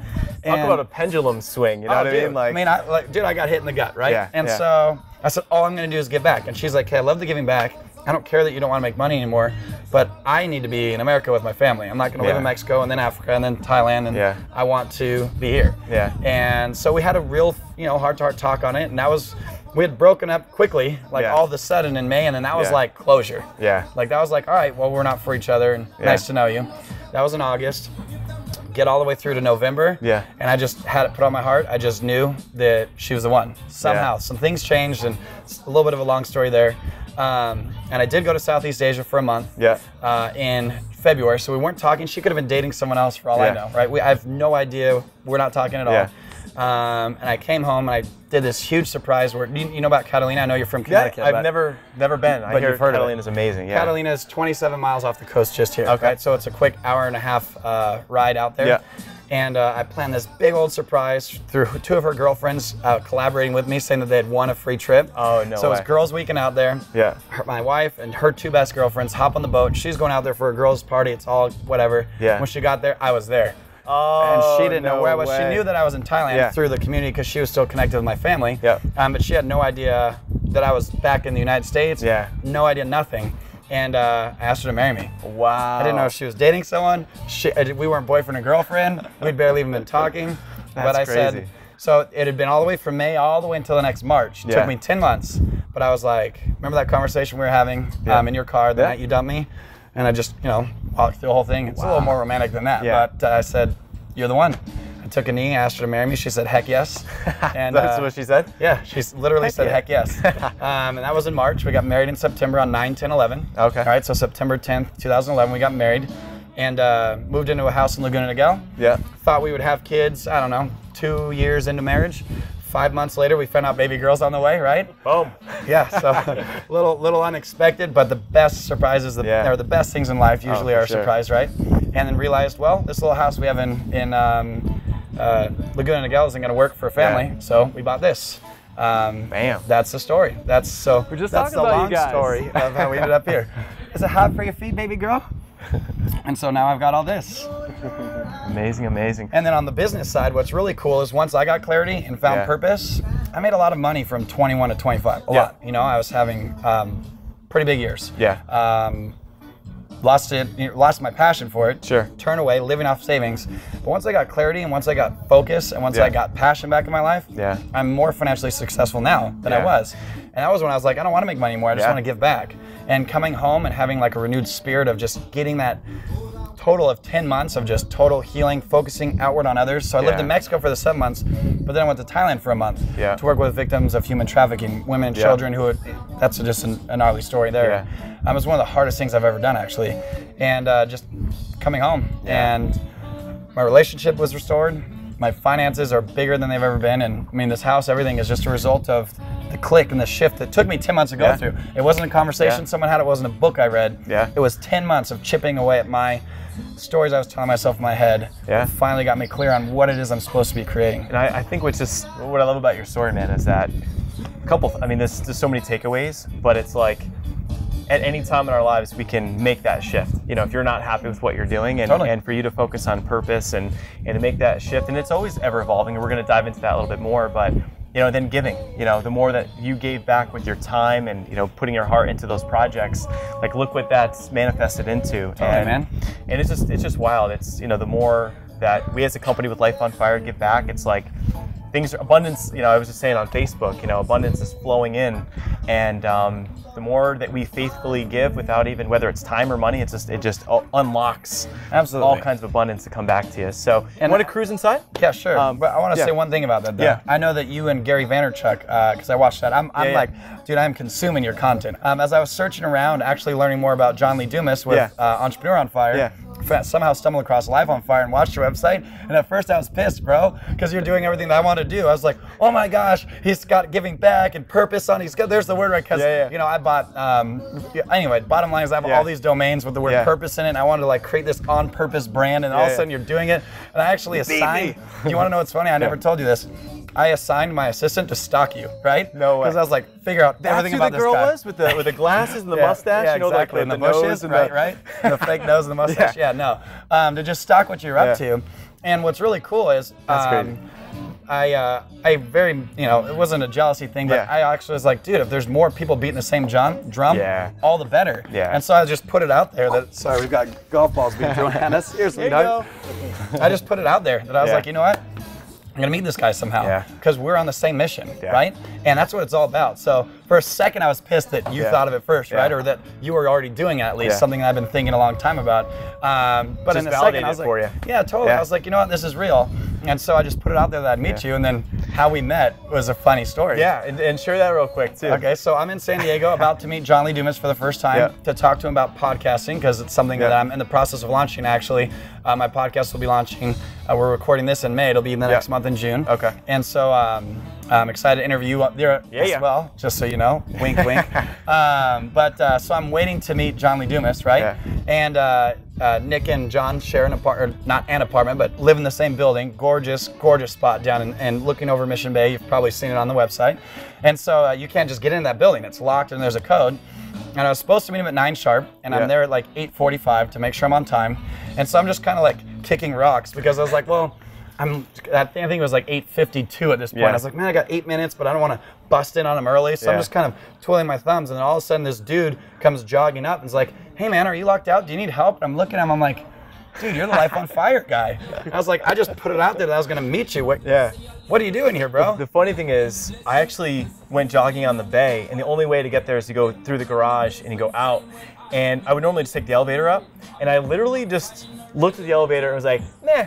[SPEAKER 1] Talk about a pendulum swing, you know what I mean?
[SPEAKER 2] Dude, I got hit in the gut, right?
[SPEAKER 1] Yeah,
[SPEAKER 2] and so I said, all I'm gonna do is give back. And she's like, hey, I love the giving back. I don't care that you don't want to make money anymore, but I need to be in America with my family. I'm not going to live in Mexico and then Africa and then Thailand, and I want to be here. And so we had a real, heart-to-heart talk on it, and that was, we had broken up quickly, all of a sudden in May, and then that was like closure. Like that was like, all right, well, we're not for each other, and nice to know you. That was in August. Get all the way through to November, and I just had it put on my heart. I just knew that she was the one. Somehow, some things changed, and it's a little bit of a long story there. And I did go to Southeast Asia for a month in February, so we weren't talking. She could have been dating someone else for all I know, right? I have no idea. We're not talking at all. And I came home and I did this huge surprise where, you know about Catalina? I know you're from Connecticut.
[SPEAKER 1] I've never been. I hear Catalina's amazing.
[SPEAKER 2] Catalina's 27 miles off the coast just here. Right? So it's a quick hour-and-a-half ride out there. And I planned this big old surprise through two of her girlfriends collaborating with me, saying that they had won a free trip.
[SPEAKER 1] Oh, no
[SPEAKER 2] So
[SPEAKER 1] way.
[SPEAKER 2] it was girls' weekend out there. My wife and her two best girlfriends hop on the boat. She's going out there for a girls' party. It's all whatever. When she got there, I was there. And she didn't know where I was. She knew that I was in Thailand through the community because she was still connected with my family. But she had no idea that I was back in the United States. No idea, nothing. And I asked her to marry me.
[SPEAKER 1] Wow.
[SPEAKER 2] I didn't know if she was dating someone. We weren't boyfriend and girlfriend. We'd barely even been talking. But I said, so it had been all the way from May all the way until the next March. It took me 10 months. But I was like, remember that conversation we were having in your car the night you dumped me? And I just, walked through the whole thing. It's a little more romantic than that. But I said, you're the one. I took a knee, asked her to marry me. She said, heck yes. And
[SPEAKER 1] that's what she said?
[SPEAKER 2] Yeah, she literally said, heck yes. And that was in March. We got married in September on 9/10/11.
[SPEAKER 1] Okay.
[SPEAKER 2] All right, so September 10th, 2011, we got married and moved into a house in Laguna Niguel. Thought we would have kids, I don't know, 2 years into marriage. 5 months later, we found out baby girl's on the way, right?
[SPEAKER 1] Boom.
[SPEAKER 2] So little unexpected, but the best surprises, or the best things in life usually are a surprise, right? And then realized, well, this little house we have in Laguna Niguel isn't going to work for a family, so we bought this.
[SPEAKER 1] Bam.
[SPEAKER 2] That's the story. That's the long story of how we ended up here. Is it hot for your feet, baby girl? And so now I've got all this.
[SPEAKER 1] Amazing, amazing.
[SPEAKER 2] And then on the business side, what's really cool is once I got clarity and found purpose, I made a lot of money from 21 to 25. A lot. I was having pretty big years. Lost my passion for it. Turn away, living off savings. But once I got clarity and once I got focus and once I got passion back in my life, I'm more financially successful now than I was. And that was when I was like, I don't want to make money anymore. I just want to give back. And coming home and having like a renewed spirit of just getting that total of 10 months of just total healing, focusing outward on others. So I lived in Mexico for the 7 months, but then I went to Thailand for a month to work with victims of human trafficking, women and children who that's just a gnarly story there. It was one of the hardest things I've ever done, actually. And just coming home and my relationship was restored. My finances are bigger than they've ever been. And I mean, this house, everything is just a result of the click and the shift that took me 10 months to go through. It wasn't a conversation someone had. It wasn't a book I read. It was 10 months of chipping away at my stories I was telling myself in my head. Finally got me clear on what it is I'm supposed to be creating.
[SPEAKER 1] And I think what I love about your story, man, is that there's so many takeaways, but it's like at any time in our lives we can make that shift. If you're not happy with what you're doing and for you to focus on purpose and to make that shift, and it's always ever evolving, and we're going to dive into that a little bit more, but then giving, the more that you gave back with your time and, putting your heart into those projects, like look what that's manifested into.
[SPEAKER 2] Man.
[SPEAKER 1] And it's just wild. It's, the more that we as a company with Life on Fire give back, it's like abundance, I was just saying on Facebook, abundance is flowing in, and the more that we faithfully give without even, whether it's time or money, it just unlocks all kinds of abundance to come back to you. So, and want to cruise inside?
[SPEAKER 2] Yeah, sure. But I want to say one thing about that, though. I know that you and Gary Vaynerchuk, because I watched that, I'm like, dude, I'm consuming your content. As I was searching around, actually learning more about John Lee Dumas with Entrepreneur on Fire, somehow stumbled across Life on Fire and watched your website. And at first I was pissed, bro, because you're doing everything that I want to do. I was like, oh my gosh, he's got giving back and purpose on. There's the word, right? Because I bought. Anyway, bottom line is I have all these domains with the word purpose in it. And I wanted to like create this on-purpose brand, and all of a sudden you're doing it. And I actually assigned. You want to know what's funny? I never told you this. I assigned my assistant to stalk you, right?
[SPEAKER 1] No way.
[SPEAKER 2] Because I was like, figure out everything about this guy.
[SPEAKER 1] That's who the girl was with the glasses and the mustache,
[SPEAKER 2] yeah,
[SPEAKER 1] you know,
[SPEAKER 2] exactly.
[SPEAKER 1] like
[SPEAKER 2] the bushes,
[SPEAKER 1] and
[SPEAKER 2] right? And the fake nose and the mustache. Yeah, no. To just stalk what you're up to. And what's really cool is I very, it wasn't a jealousy thing, but I actually was like, dude, if there's more people beating the same drum, all the better.
[SPEAKER 1] Yeah.
[SPEAKER 2] And so I just put it out there that, sorry, we've got golf balls being thrown at us. Seriously, I just put it out there that I was like, you know what? I'm gonna meet this guy somehow because we're on the same mission, right? And that's what it's all about. So for a second, I was pissed that you thought of it first, right? Or that you were already doing it, at least something that I've been thinking a long time about. But
[SPEAKER 1] just
[SPEAKER 2] in a second, I was
[SPEAKER 1] for
[SPEAKER 2] like,
[SPEAKER 1] you.
[SPEAKER 2] yeah, totally. I was like, you know what, this is real. And so I just put it out there that I'd meet you, and then how we met was a funny story.
[SPEAKER 1] Yeah, and share that real quick too.
[SPEAKER 2] Okay, so I'm in San Diego, about to meet John Lee Dumas for the first time to talk to him about podcasting, because it's something that I'm in the process of launching. Actually, my podcast will be launching. We're recording this in May. It'll be in the next month in June.
[SPEAKER 1] Okay.
[SPEAKER 2] And so I'm excited to interview you up there as well, just so you know. Wink, wink. So I'm waiting to meet John Lee Dumas, right? Yeah. And Nick and John share an apartment, not an apartment, but live in the same building. Gorgeous, gorgeous spot down and looking over Mission Bay. You've probably seen it on the website. And so you can't just get into that building. It's locked and there's a code. And I was supposed to meet him at 9 sharp, and I'm there at like 8:45 to make sure I'm on time. And so I'm just kind of like kicking rocks because I was like, well, I think it was like 8:52 at this point. I was like, man, I got 8 minutes, but I don't want to bust in on him early. So I'm just kind of twiddling my thumbs. And then all of a sudden this dude comes jogging up and is like, hey man, are you locked out? Do you need help? And I'm looking at him, I'm like, dude, you're the Life on Fire guy. I was like, I just put it out there that I was going to meet you. What are you doing here, bro?
[SPEAKER 1] The funny thing is, I actually went jogging on the bay, and the only way to get there is to go through the garage and you go out. And I would normally just take the elevator up, and I literally just looked at the elevator and was like, meh.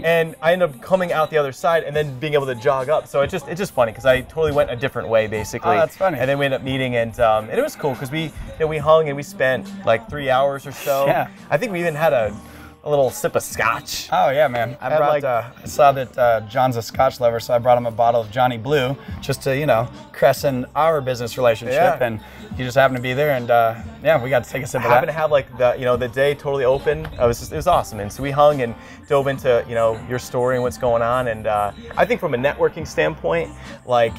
[SPEAKER 1] And I ended up coming out the other side and then being able to jog up. So it's just funny because I totally went a different way, basically.
[SPEAKER 2] Oh, that's funny.
[SPEAKER 1] And then we ended up meeting, and it was cool because we hung and we spent like 3 hours or so. Yeah. I think we even had a little sip of scotch.
[SPEAKER 2] Oh yeah, man. I saw that John's a scotch lover, so I brought him a bottle of Johnny Blue just to, crescent our business relationship. And you just happened to be there, and we got to take a sip of that.
[SPEAKER 1] Happened to have like the day totally open. It was awesome, and so we hung and dove into your story and what's going on. And I think from a networking standpoint, like,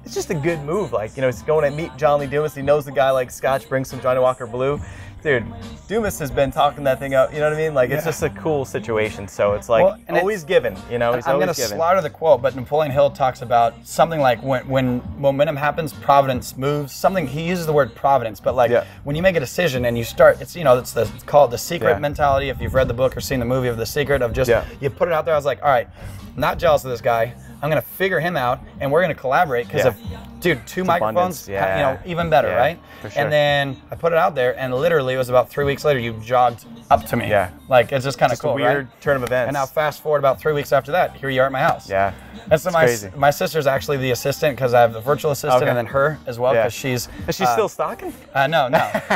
[SPEAKER 1] it's just a good move. Like, it's going to meet John Lee Dumas. He knows the guy like scotch, brings some Johnny Walker Blue. Dude, Dumas has been talking that thing up, you know what I mean? Like, it's just a cool situation. So it's like, always given, he's always given. I'm going to
[SPEAKER 2] slaughter the quote, but Napoleon Hill talks about something like when momentum happens, providence moves. Something, he uses the word providence, but like when you make a decision and you start, it's, it's called the secret mentality. If you've read the book or seen the movie of The Secret, of just, you put it out there. I was like, all right, I'm not jealous of this guy. I'm going to figure him out, and we're going to collaborate because dude, 2 microphones, even better, right?
[SPEAKER 1] For sure.
[SPEAKER 2] And then I put it out there, and literally it was about 3 weeks later, you jogged up to me. Yeah. Like, it's just kind of cool,
[SPEAKER 1] a weird turn of events.
[SPEAKER 2] And now fast forward about 3 weeks after that, here you are at my house.
[SPEAKER 1] Yeah.
[SPEAKER 2] And so my sister's actually the assistant, because I have the virtual assistant and then her as well, because she's...
[SPEAKER 1] Is she still stalking?
[SPEAKER 2] No.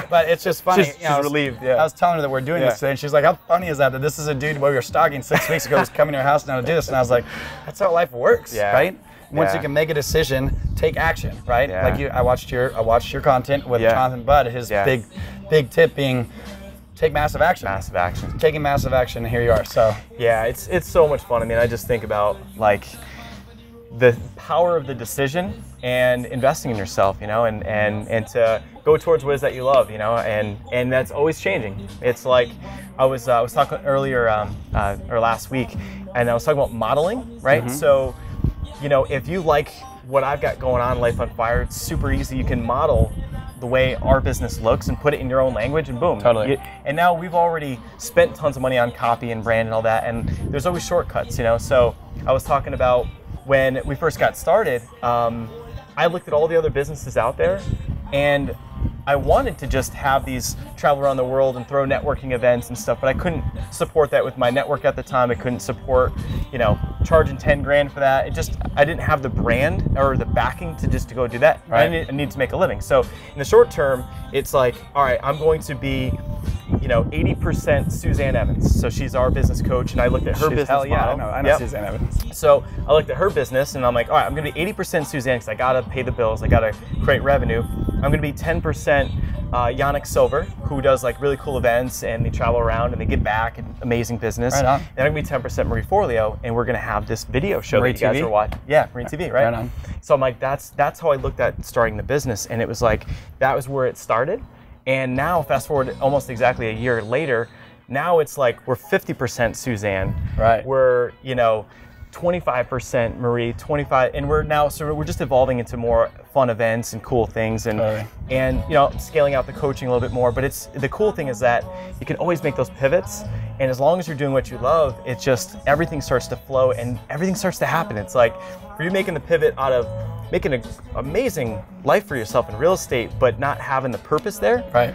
[SPEAKER 2] But it's just funny.
[SPEAKER 1] She's relieved,
[SPEAKER 2] I was telling her that we're doing this today, and she's like, how funny is that this is a dude we were stalking 6 weeks ago who's coming to your house now to do this? And I was like, that's how life works, right? Once you can make a decision, take action, right? Like I watched your content with Jonathan Budd. His big tip being take massive action.
[SPEAKER 1] Massive action.
[SPEAKER 2] Taking massive action, and here you are. So
[SPEAKER 1] yeah, it's so much fun. I mean, I just think about like the power of the decision and investing in yourself, and to go towards what it is that you love, and that's always changing. It's like I was talking earlier or last week, and I was talking about modeling, right? So, if you like what I've got going on, Life on Fire, it's super easy. You can model the way our business looks and put it in your own language, and boom.
[SPEAKER 2] Totally.
[SPEAKER 1] And now we've already spent tons of money on copy and brand and all that, and there's always shortcuts, So I was talking about when we first got started, I looked at all the other businesses out there, and I wanted to just have these travel around the world and throw networking events and stuff, but I couldn't support that with my network at the time. I couldn't support, charging 10 grand for that. I didn't have the brand or the backing to go do that. Right. I need to make a living. So in the short term, it's like, all right, I'm going to be you know, 80% Suzanne Evans. So she's our business coach, and I looked at her business model.
[SPEAKER 2] Yeah, I know Suzanne Evans.
[SPEAKER 1] So I looked at her business, and I'm like, all right, I'm going to be 80% Suzanne because I got to pay the bills. I got to create revenue. I'm going to be 10% Yannick Silver, who does like really cool events, and they travel around and they give back, and amazing business.
[SPEAKER 2] Right on.
[SPEAKER 1] And I'm going to be 10% Marie Forleo, and we're going to have this video show
[SPEAKER 2] Marie
[SPEAKER 1] that you guys
[SPEAKER 2] TV?
[SPEAKER 1] are watching. Yeah, Marie TV, right?
[SPEAKER 2] Right on.
[SPEAKER 1] So I'm like, that's how I looked at starting the business, and it was like, that was where it started. And now, fast forward almost exactly a year later, now it's like we're 50% Suzanne.
[SPEAKER 2] Right.
[SPEAKER 1] We're, you know, 25% Marie, 25, and we're just evolving into more fun events and cool things, and and you know, scaling out the coaching a little bit more. But it's the cool thing is that you can always make those pivots, and as long as you're doing what you love, it's just everything starts to flow and everything starts to happen. It's like for you making the pivot out of making an amazing life for yourself in real estate, but not having the purpose there.
[SPEAKER 2] Right.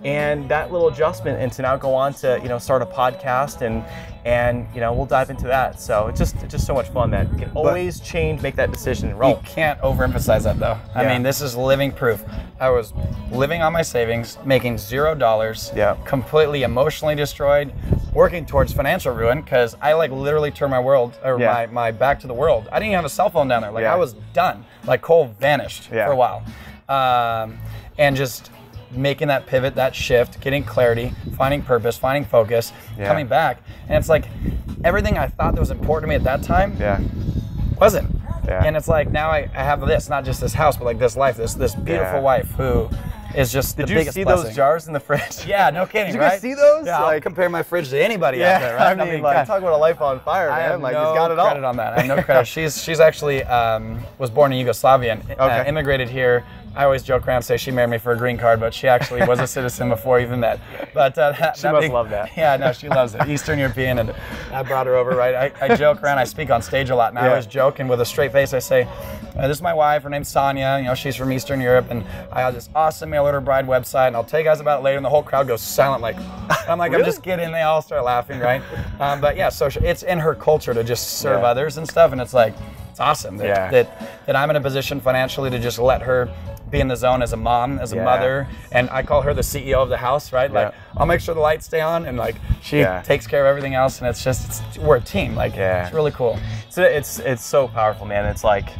[SPEAKER 1] And that little adjustment, and to now go on to, you know, start a podcast, and you know, we'll dive into that. So it's just so much fun that you can always change, make that decision, and roll.
[SPEAKER 2] You can't overemphasize that though. I mean, this is living proof. I was living on my savings, making $0, completely emotionally destroyed, working towards financial ruin because I like literally turned my world, or my back to the world. I didn't even have a cell phone down there. Like I was done. Like Cole vanished for a while. And just making that pivot, that shift, getting clarity, finding purpose, finding focus, coming back. And it's like everything I thought that was important to me at that time wasn't. And it's like now I have this, not just this house, but like this life, this beautiful wife who is just the biggest blessing.
[SPEAKER 1] Did you see those jars in the fridge?
[SPEAKER 2] Yeah, no kidding,
[SPEAKER 1] Did you guys see those?
[SPEAKER 2] Yeah,
[SPEAKER 1] like,
[SPEAKER 2] I'll compare my fridge to anybody out there, right?
[SPEAKER 1] I mean, like, talk about a life on fire, man.
[SPEAKER 2] I have
[SPEAKER 1] like,
[SPEAKER 2] no
[SPEAKER 1] he's got it all.
[SPEAKER 2] credit on that. I have no credit. She's actually was born in Yugoslavia and immigrated here. I always joke around and say she married me for a green card, but she actually was a citizen before even that. But
[SPEAKER 1] she must love that.
[SPEAKER 2] Yeah, no, she loves it. Eastern European, and I brought her over, right? I joke around. I speak on stage a lot, and I always joke, and with a straight face, I say, "This is my wife. Her name's Sonia. You know, she's from Eastern Europe, and I have this awesome mail order bride website, and I'll tell you guys about it later." And the whole crowd goes silent, like, I'm like, I'm just kidding. They all start laughing, right? But yeah, so it's in her culture to just serve others and stuff, and it's like, it's awesome that I'm in a position financially to just let her be in the zone as a mom, as a mother, and I call her the CEO of the house, right? Like, I'll make sure the lights stay on, and like she takes care of everything else, and we're a team. Like, it's really cool.
[SPEAKER 1] So it's so powerful, man. It's like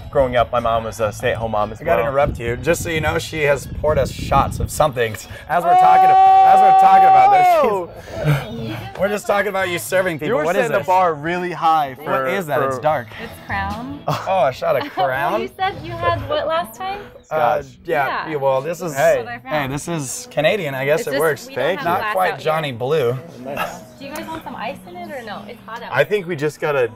[SPEAKER 1] growing up, my mom was a stay-at-home mom as well.
[SPEAKER 2] I gotta interrupt you, just so you know, she has poured us shots of something as we're talking about this. We're just talking about you serving people.
[SPEAKER 1] You were setting the bar really high.
[SPEAKER 2] What is that? It's dark.
[SPEAKER 3] It's Crown.
[SPEAKER 2] Oh, a shot of Crown.
[SPEAKER 3] You said you had what last time?
[SPEAKER 2] Well, this is this is Canadian. I guess it works. Not quite Johnny Blue.
[SPEAKER 3] Do you guys want some ice in it or no? It's hot out.
[SPEAKER 1] I think we just gotta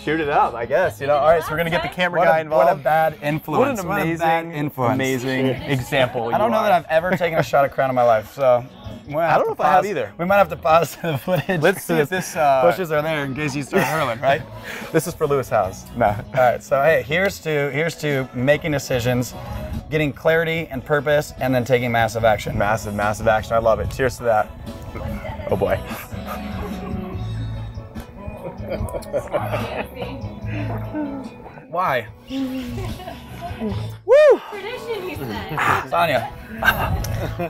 [SPEAKER 1] shoot it up, I guess. You know. All right, so we're gonna get the camera guy involved.
[SPEAKER 2] What a bad influence.
[SPEAKER 1] What an amazing example.
[SPEAKER 2] I don't know that I've ever taken a shot of Crown in my life, so.
[SPEAKER 1] I don't know if I have either.
[SPEAKER 2] We might have to pause the footage.
[SPEAKER 1] Let's see if this
[SPEAKER 2] bushes are there in case you start hurling, right?
[SPEAKER 1] This is for Lewis House.
[SPEAKER 2] No. All right. So hey, here's to making decisions, getting clarity and purpose, and then taking massive action.
[SPEAKER 1] Massive action. I love it. Cheers to that. Oh boy.
[SPEAKER 2] Why?
[SPEAKER 1] Woo!
[SPEAKER 3] Tradition, he said.
[SPEAKER 2] Sonia.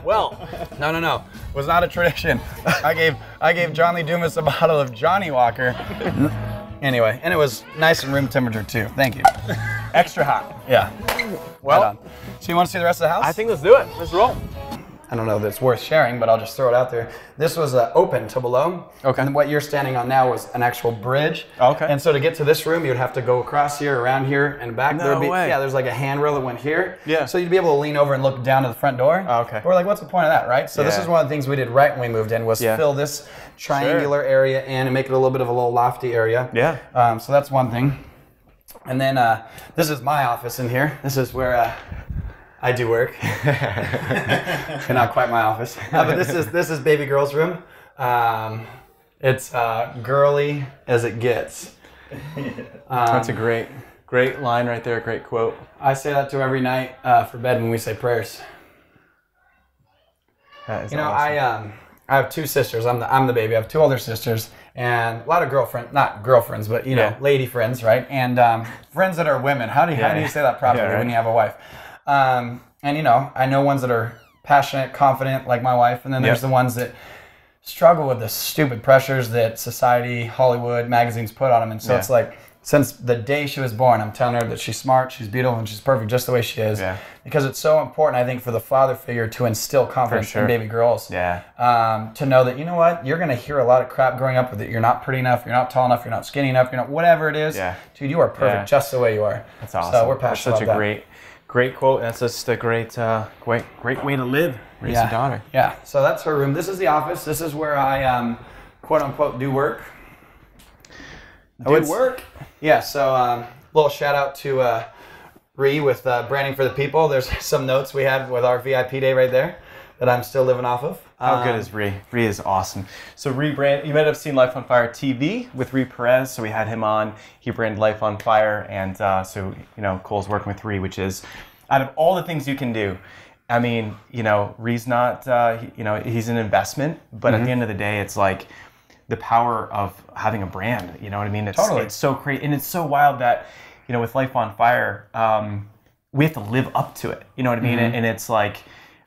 [SPEAKER 1] Well,
[SPEAKER 2] no. It was not a tradition. I gave John Lee Dumas a bottle of Johnny Walker. Anyway, and it was nice and room temperature too. Thank you.
[SPEAKER 1] Extra hot.
[SPEAKER 2] Yeah.
[SPEAKER 1] Well,
[SPEAKER 2] so you want to see the rest of the house?
[SPEAKER 1] I think let's do it. Let's roll.
[SPEAKER 2] I don't know if it's worth sharing, but I'll just throw it out there. This was open to below.
[SPEAKER 1] Okay.
[SPEAKER 2] And what you're standing on now was an actual bridge.
[SPEAKER 1] Okay.
[SPEAKER 2] And so to get to this room, you'd have to go across here, around here, and back.
[SPEAKER 1] No way.
[SPEAKER 2] Yeah, there's like a handrail that went here.
[SPEAKER 1] Yeah.
[SPEAKER 2] So you'd be able to lean over and look down to the front door.
[SPEAKER 1] Oh, okay.
[SPEAKER 2] We're like, what's the point of that, right? So this is one of the things we did right when we moved in was fill this triangular area in and make it a little bit of a little lofty area.
[SPEAKER 1] Yeah.
[SPEAKER 2] So that's one thing. And then this is my office in here. This is where I do work. Not quite my office. But this is baby girl's room. It's girly as it gets.
[SPEAKER 1] That's a great line right there. Great quote.
[SPEAKER 2] I say that to her every night for bed when we say prayers.
[SPEAKER 1] That is
[SPEAKER 2] awesome. I have two sisters. I'm the baby. I have two older sisters and a lot of not girlfriends, but lady friends, right? And friends that are women. How do you say that properly when you have a wife? And I know ones that are passionate, confident, like my wife, and then there's the ones that struggle with the stupid pressures that society, Hollywood, magazines put on them. And so it's like, since the day she was born, I'm telling her that she's smart, she's beautiful, and she's perfect just the way she is. Yeah. Because it's so important, I think, for the father figure to instill confidence in baby girls. Yeah. To know that, you know what, you're going to hear a lot of crap growing up with it. You're not pretty enough, you're not tall enough, you're not skinny enough, you're not whatever it is. Yeah. Dude, you are perfect just the way you are.
[SPEAKER 1] That's awesome.
[SPEAKER 2] So we're passionate
[SPEAKER 1] about that. Great quote. That's just a great way to live. Raise a daughter.
[SPEAKER 2] Yeah. So that's her room. This is the office. This is where I quote unquote do work. Work. Yeah. So little shout out to Ree with Branding for the People. There's some notes we had with our VIP day right there that I'm still living off of.
[SPEAKER 1] How good is Ree? Ree is awesome. So Ree you might have seen Life on Fire TV with Ree Perez. So we had him on. He branded Life on Fire, and so Cole's working with Ree, which is out of all the things you can do. I mean, Ree's not. He's an investment, but at the end of the day, it's like the power of having a brand. You know what I mean? It's so crazy, and it's so wild that with Life on Fire, we have to live up to it. You know what I mean? And it's like.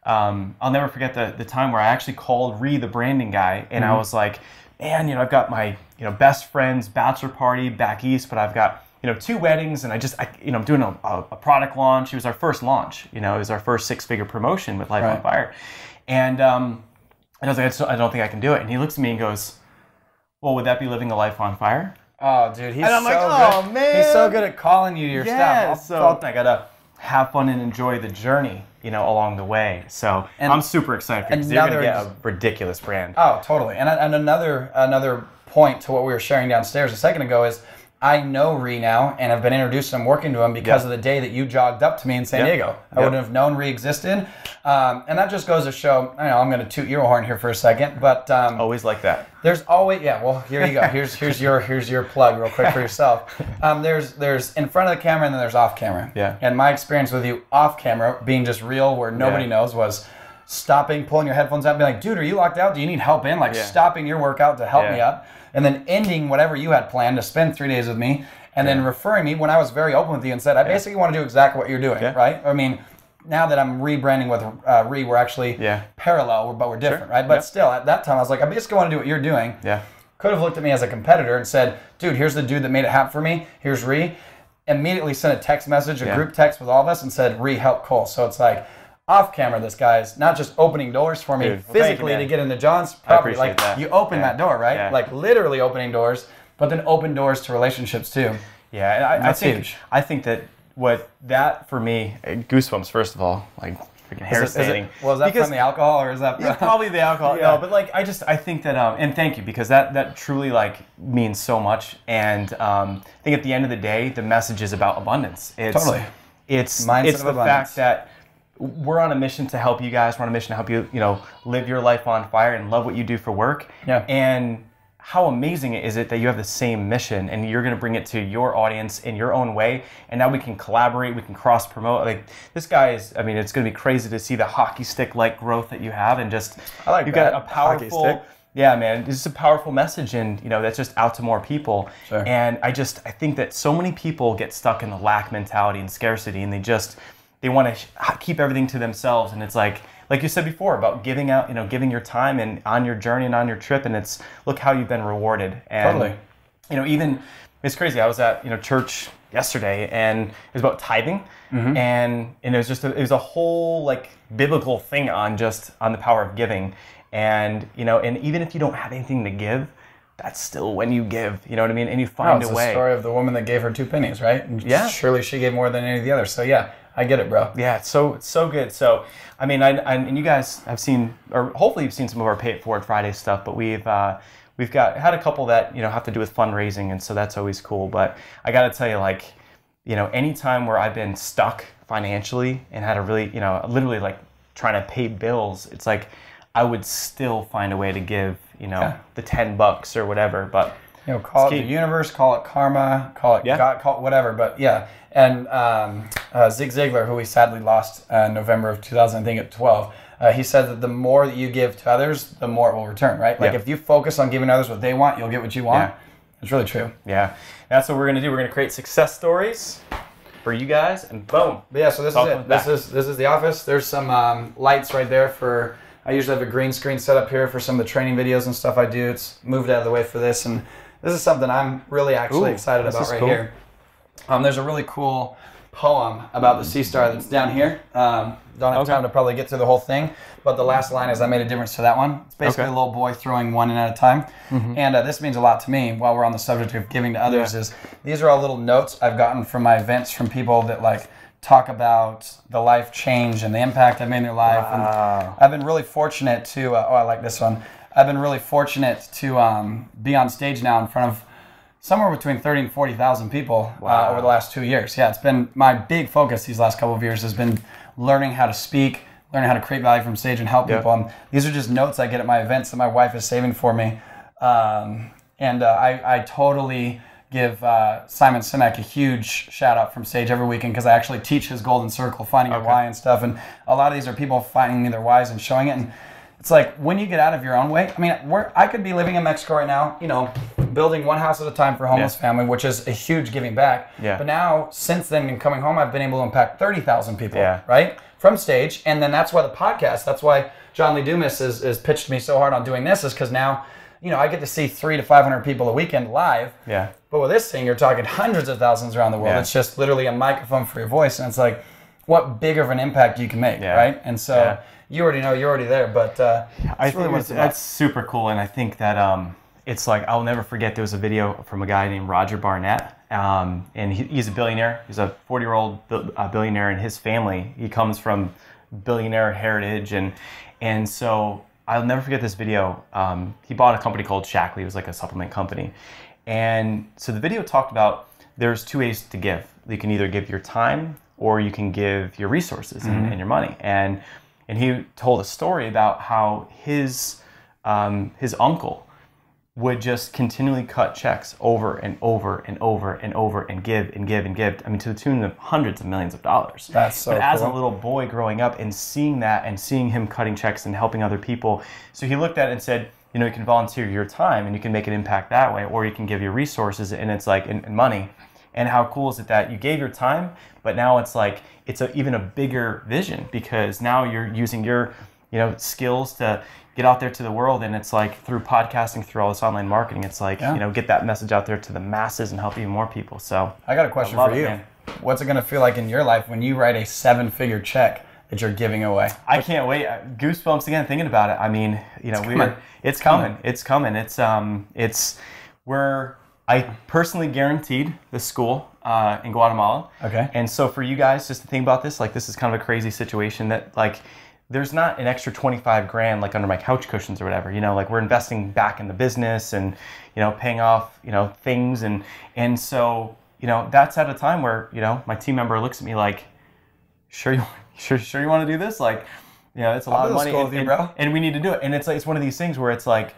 [SPEAKER 1] I'll never forget the time where I actually called Ree, the branding guy, and I was like, man, I've got my best friend's bachelor party back east, but I've got 2 weddings, and I'm doing a product launch. It was our first launch. It was our first 6-figure promotion with Life on Fire, and I was like, I don't think I can do it. And he looks at me and goes, well, would that be living a life on fire?
[SPEAKER 2] Oh, dude, he's
[SPEAKER 1] and I'm
[SPEAKER 2] so
[SPEAKER 1] like,
[SPEAKER 2] good.
[SPEAKER 1] Oh man,
[SPEAKER 2] he's so good at calling you your stuff.
[SPEAKER 1] So I gotta have fun and enjoy the journey, along the way. So I'm super excited because you're gonna get a ridiculous brand.
[SPEAKER 2] Oh, totally. And another point to what we were sharing downstairs a second ago is I know Ree now and have been introduced and I'm working to him because of the day that you jogged up to me in San Diego. I wouldn't have known Ree existed. And that just goes to show, I'm going to toot your horn here for a second, but
[SPEAKER 1] always like that.
[SPEAKER 2] There's always, well, here you go. Here's your plug real quick for yourself. There's in front of the camera and then there's off camera. Yeah. And my experience with you off camera, being just real where nobody knows, was stopping, pulling your headphones out and being like, dude, are you locked out? Do you need help in? Stopping your workout to help me up. And then ending whatever you had planned to spend 3 days with me, and then referring me when I was very open with you and said, I basically want to do exactly what you're doing, right? I mean, now that I'm rebranding with Ree, we're actually parallel, but we're different, right? But still, at that time, I was like, I basically want to do what you're doing. Yeah. Could have looked at me as a competitor and said, dude, here's the dude that made it happen for me. Here's Ree. Immediately sent a text message, a group text with all of us and said, Ree, help Cole. So it's like, off camera, this guy's not just opening doors for me physically to get into John's property. Like you open that door, right? Yeah. Like literally opening doors, but then open doors to relationships too.
[SPEAKER 1] Yeah, and I think that what that for me, goosebumps first of all, like freaking hair standing.
[SPEAKER 2] Was that from the alcohol or is that?
[SPEAKER 1] Yeah, probably the alcohol. No, but like I think that and thank you because that truly means so much. And I think at the end of the day, the message is about abundance. It's the fact that we're on a mission to help you guys. We're on a mission to help you, live your life on fire and love what you do for work. Yeah. And how amazing is it that you have the same mission and you're going to bring it to your audience in your own way. And now we can collaborate, we can cross promote. Like this guy is, it's going to be crazy to see the hockey stick like growth that you have and just, you've got a powerful, hockey stick. Yeah, man, it's just a powerful message and, that's just out to more people. Sure. And I think that so many people get stuck in the lack mentality and scarcity and they want to keep everything to themselves, and it's like you said before about giving out, giving your time and on your journey and on your trip, and it's look how you've been rewarded. And, even it's crazy. I was at church yesterday, and it was about tithing, and it was a whole biblical thing on the power of giving, and and even if you don't have anything to give, that's still when you give, you know what I mean? And you find a way. It's the story
[SPEAKER 2] of the woman that gave her 2 pennies, right? And surely she gave more than any of the others. So yeah, I get it, bro.
[SPEAKER 1] Yeah, it's so good. So, and you guys have seen, or hopefully you've seen some of our Pay It Forward Friday stuff, but we've had a couple that, have to do with fundraising, and so that's always cool. But I got to tell you, any time where I've been stuck financially and had a really, literally trying to pay bills, it's like I would still find a way to give, the $10 or whatever, but
[SPEAKER 2] call it the universe, call it karma, call it God, call it whatever, but yeah. And Zig Ziglar, who we sadly lost in November of 2000, I think at 12, he said that the more that you give to others, the more it will return, right? If you focus on giving others what they want, you'll get what you want. Yeah. It's really true.
[SPEAKER 1] Yeah. That's what we're going to do. We're going to create success stories for you guys, and boom.
[SPEAKER 2] But yeah, so this is it. This is the office. There's some lights right there for. I usually have a green screen set up here for some of the training videos and stuff I do. It's moved out of the way for this, and this is something I'm really actually excited about right here. There's a really cool poem about the sea star that's down here. Don't have time to probably get through the whole thing, but the last line is, I made a difference to that one. It's basically a little boy throwing one in at a time. And this means a lot to me while we're on the subject of giving to others. Is these are all little notes I've gotten from my events from people that like talk about the life change and the impact I've made in their life. And I've been really fortunate to, I like this one. I've been really fortunate to be on stage now in front of somewhere between 30 and 40,000 people over the last 2 years. Yeah, it's been my big focus these last couple of years has been learning how to speak, learning how to create value from stage and help people. And these are just notes I get at my events that my wife is saving for me. I totally give Simon Sinek a huge shout out from stage every weekend because I actually teach his golden circle, finding your why and stuff. And a lot of these are people finding their whys and showing it. And it's like when you get out of your own way, I mean, I could be living in Mexico right now, you know, building one house at a time for a homeless family, which is a huge giving back. But now, since then, and coming home, I've been able to impact 30,000 people, right? From stage. And then that's why the podcast, that's why John Lee Dumas is pitched me so hard on doing this, is because now, you know, I get to see 300 to 500 people a weekend live. But with this thing, you're talking hundreds of thousands around the world. It's just literally a microphone for your voice. And it's like, what bigger of an impact you can make, right? And so you already know, you're already there. But
[SPEAKER 1] I think that's super cool. And I think that it's like, I'll never forget, there was a video from a guy named Roger Barnett. And he's a billionaire. He's a 40-year-old billionaire, and his family, he comes from billionaire heritage. And so I'll never forget this video. He bought a company called Shackley. It was like a supplement company. And so the video talked about there's two ways to give. You can either give your time or you can give your resources and your money. And he told a story about how his uncle would just continually cut checks over and over and over and over and give and give and give. I mean, to the tune of hundreds of millions of dollars.
[SPEAKER 2] That's so
[SPEAKER 1] But as a little boy growing up and seeing that and seeing him cutting checks and helping other people, so he looked at it and said, you know, you can volunteer your time and you can make an impact that way, or you can give your resources and it's like in money. And how cool is it that you gave your time, but now it's like it's even a bigger vision because now you're using your, you know, skills to get out there to the world, and it's like through podcasting, through all this online marketing, it's like you know, get that message out there to the masses and help even more people. So
[SPEAKER 2] I got a question for you. What's it going to feel like in your life when you write a 7-figure check that you're giving away?
[SPEAKER 1] I can't wait. Goosebumps again thinking about it. I mean, you know, it's coming. I personally guaranteed the school in Guatemala. And so for you guys, just to think about this, like this is kind of a crazy situation that like there's not an extra 25 grand like under my couch cushions or whatever, you know, like we're investing back in the business and, you know, paying off, you know, things. And so, you know, that's at a time where, you know, my team member looks at me like, sure you want to do this? Like, you know, it's a lot of money and we need to do it. And it's like, it's one of these things where it's like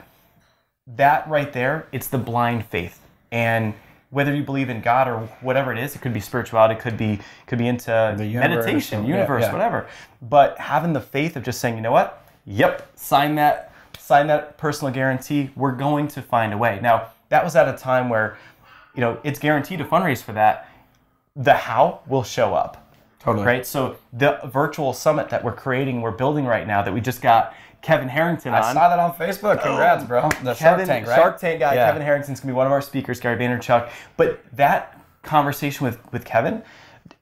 [SPEAKER 1] that right there, it's the blind faith. And whether you believe in God or whatever it is, it could be spirituality, it could be into the meditation, whatever. But having the faith of just saying, you know what? Yep, sign that personal guarantee. We're going to find a way. Now, that was at a time where, you know, it's guaranteed to fundraise for that. The how will show up.
[SPEAKER 2] Totally.
[SPEAKER 1] Right? So the virtual summit that we're building right now that we just got Kevin Harrington on.
[SPEAKER 2] I saw that on Facebook. Congrats, bro. The Shark Tank, right?
[SPEAKER 1] Shark Tank guy, Kevin Harrington's going to be one of our speakers, Gary Vaynerchuk. But that conversation with Kevin,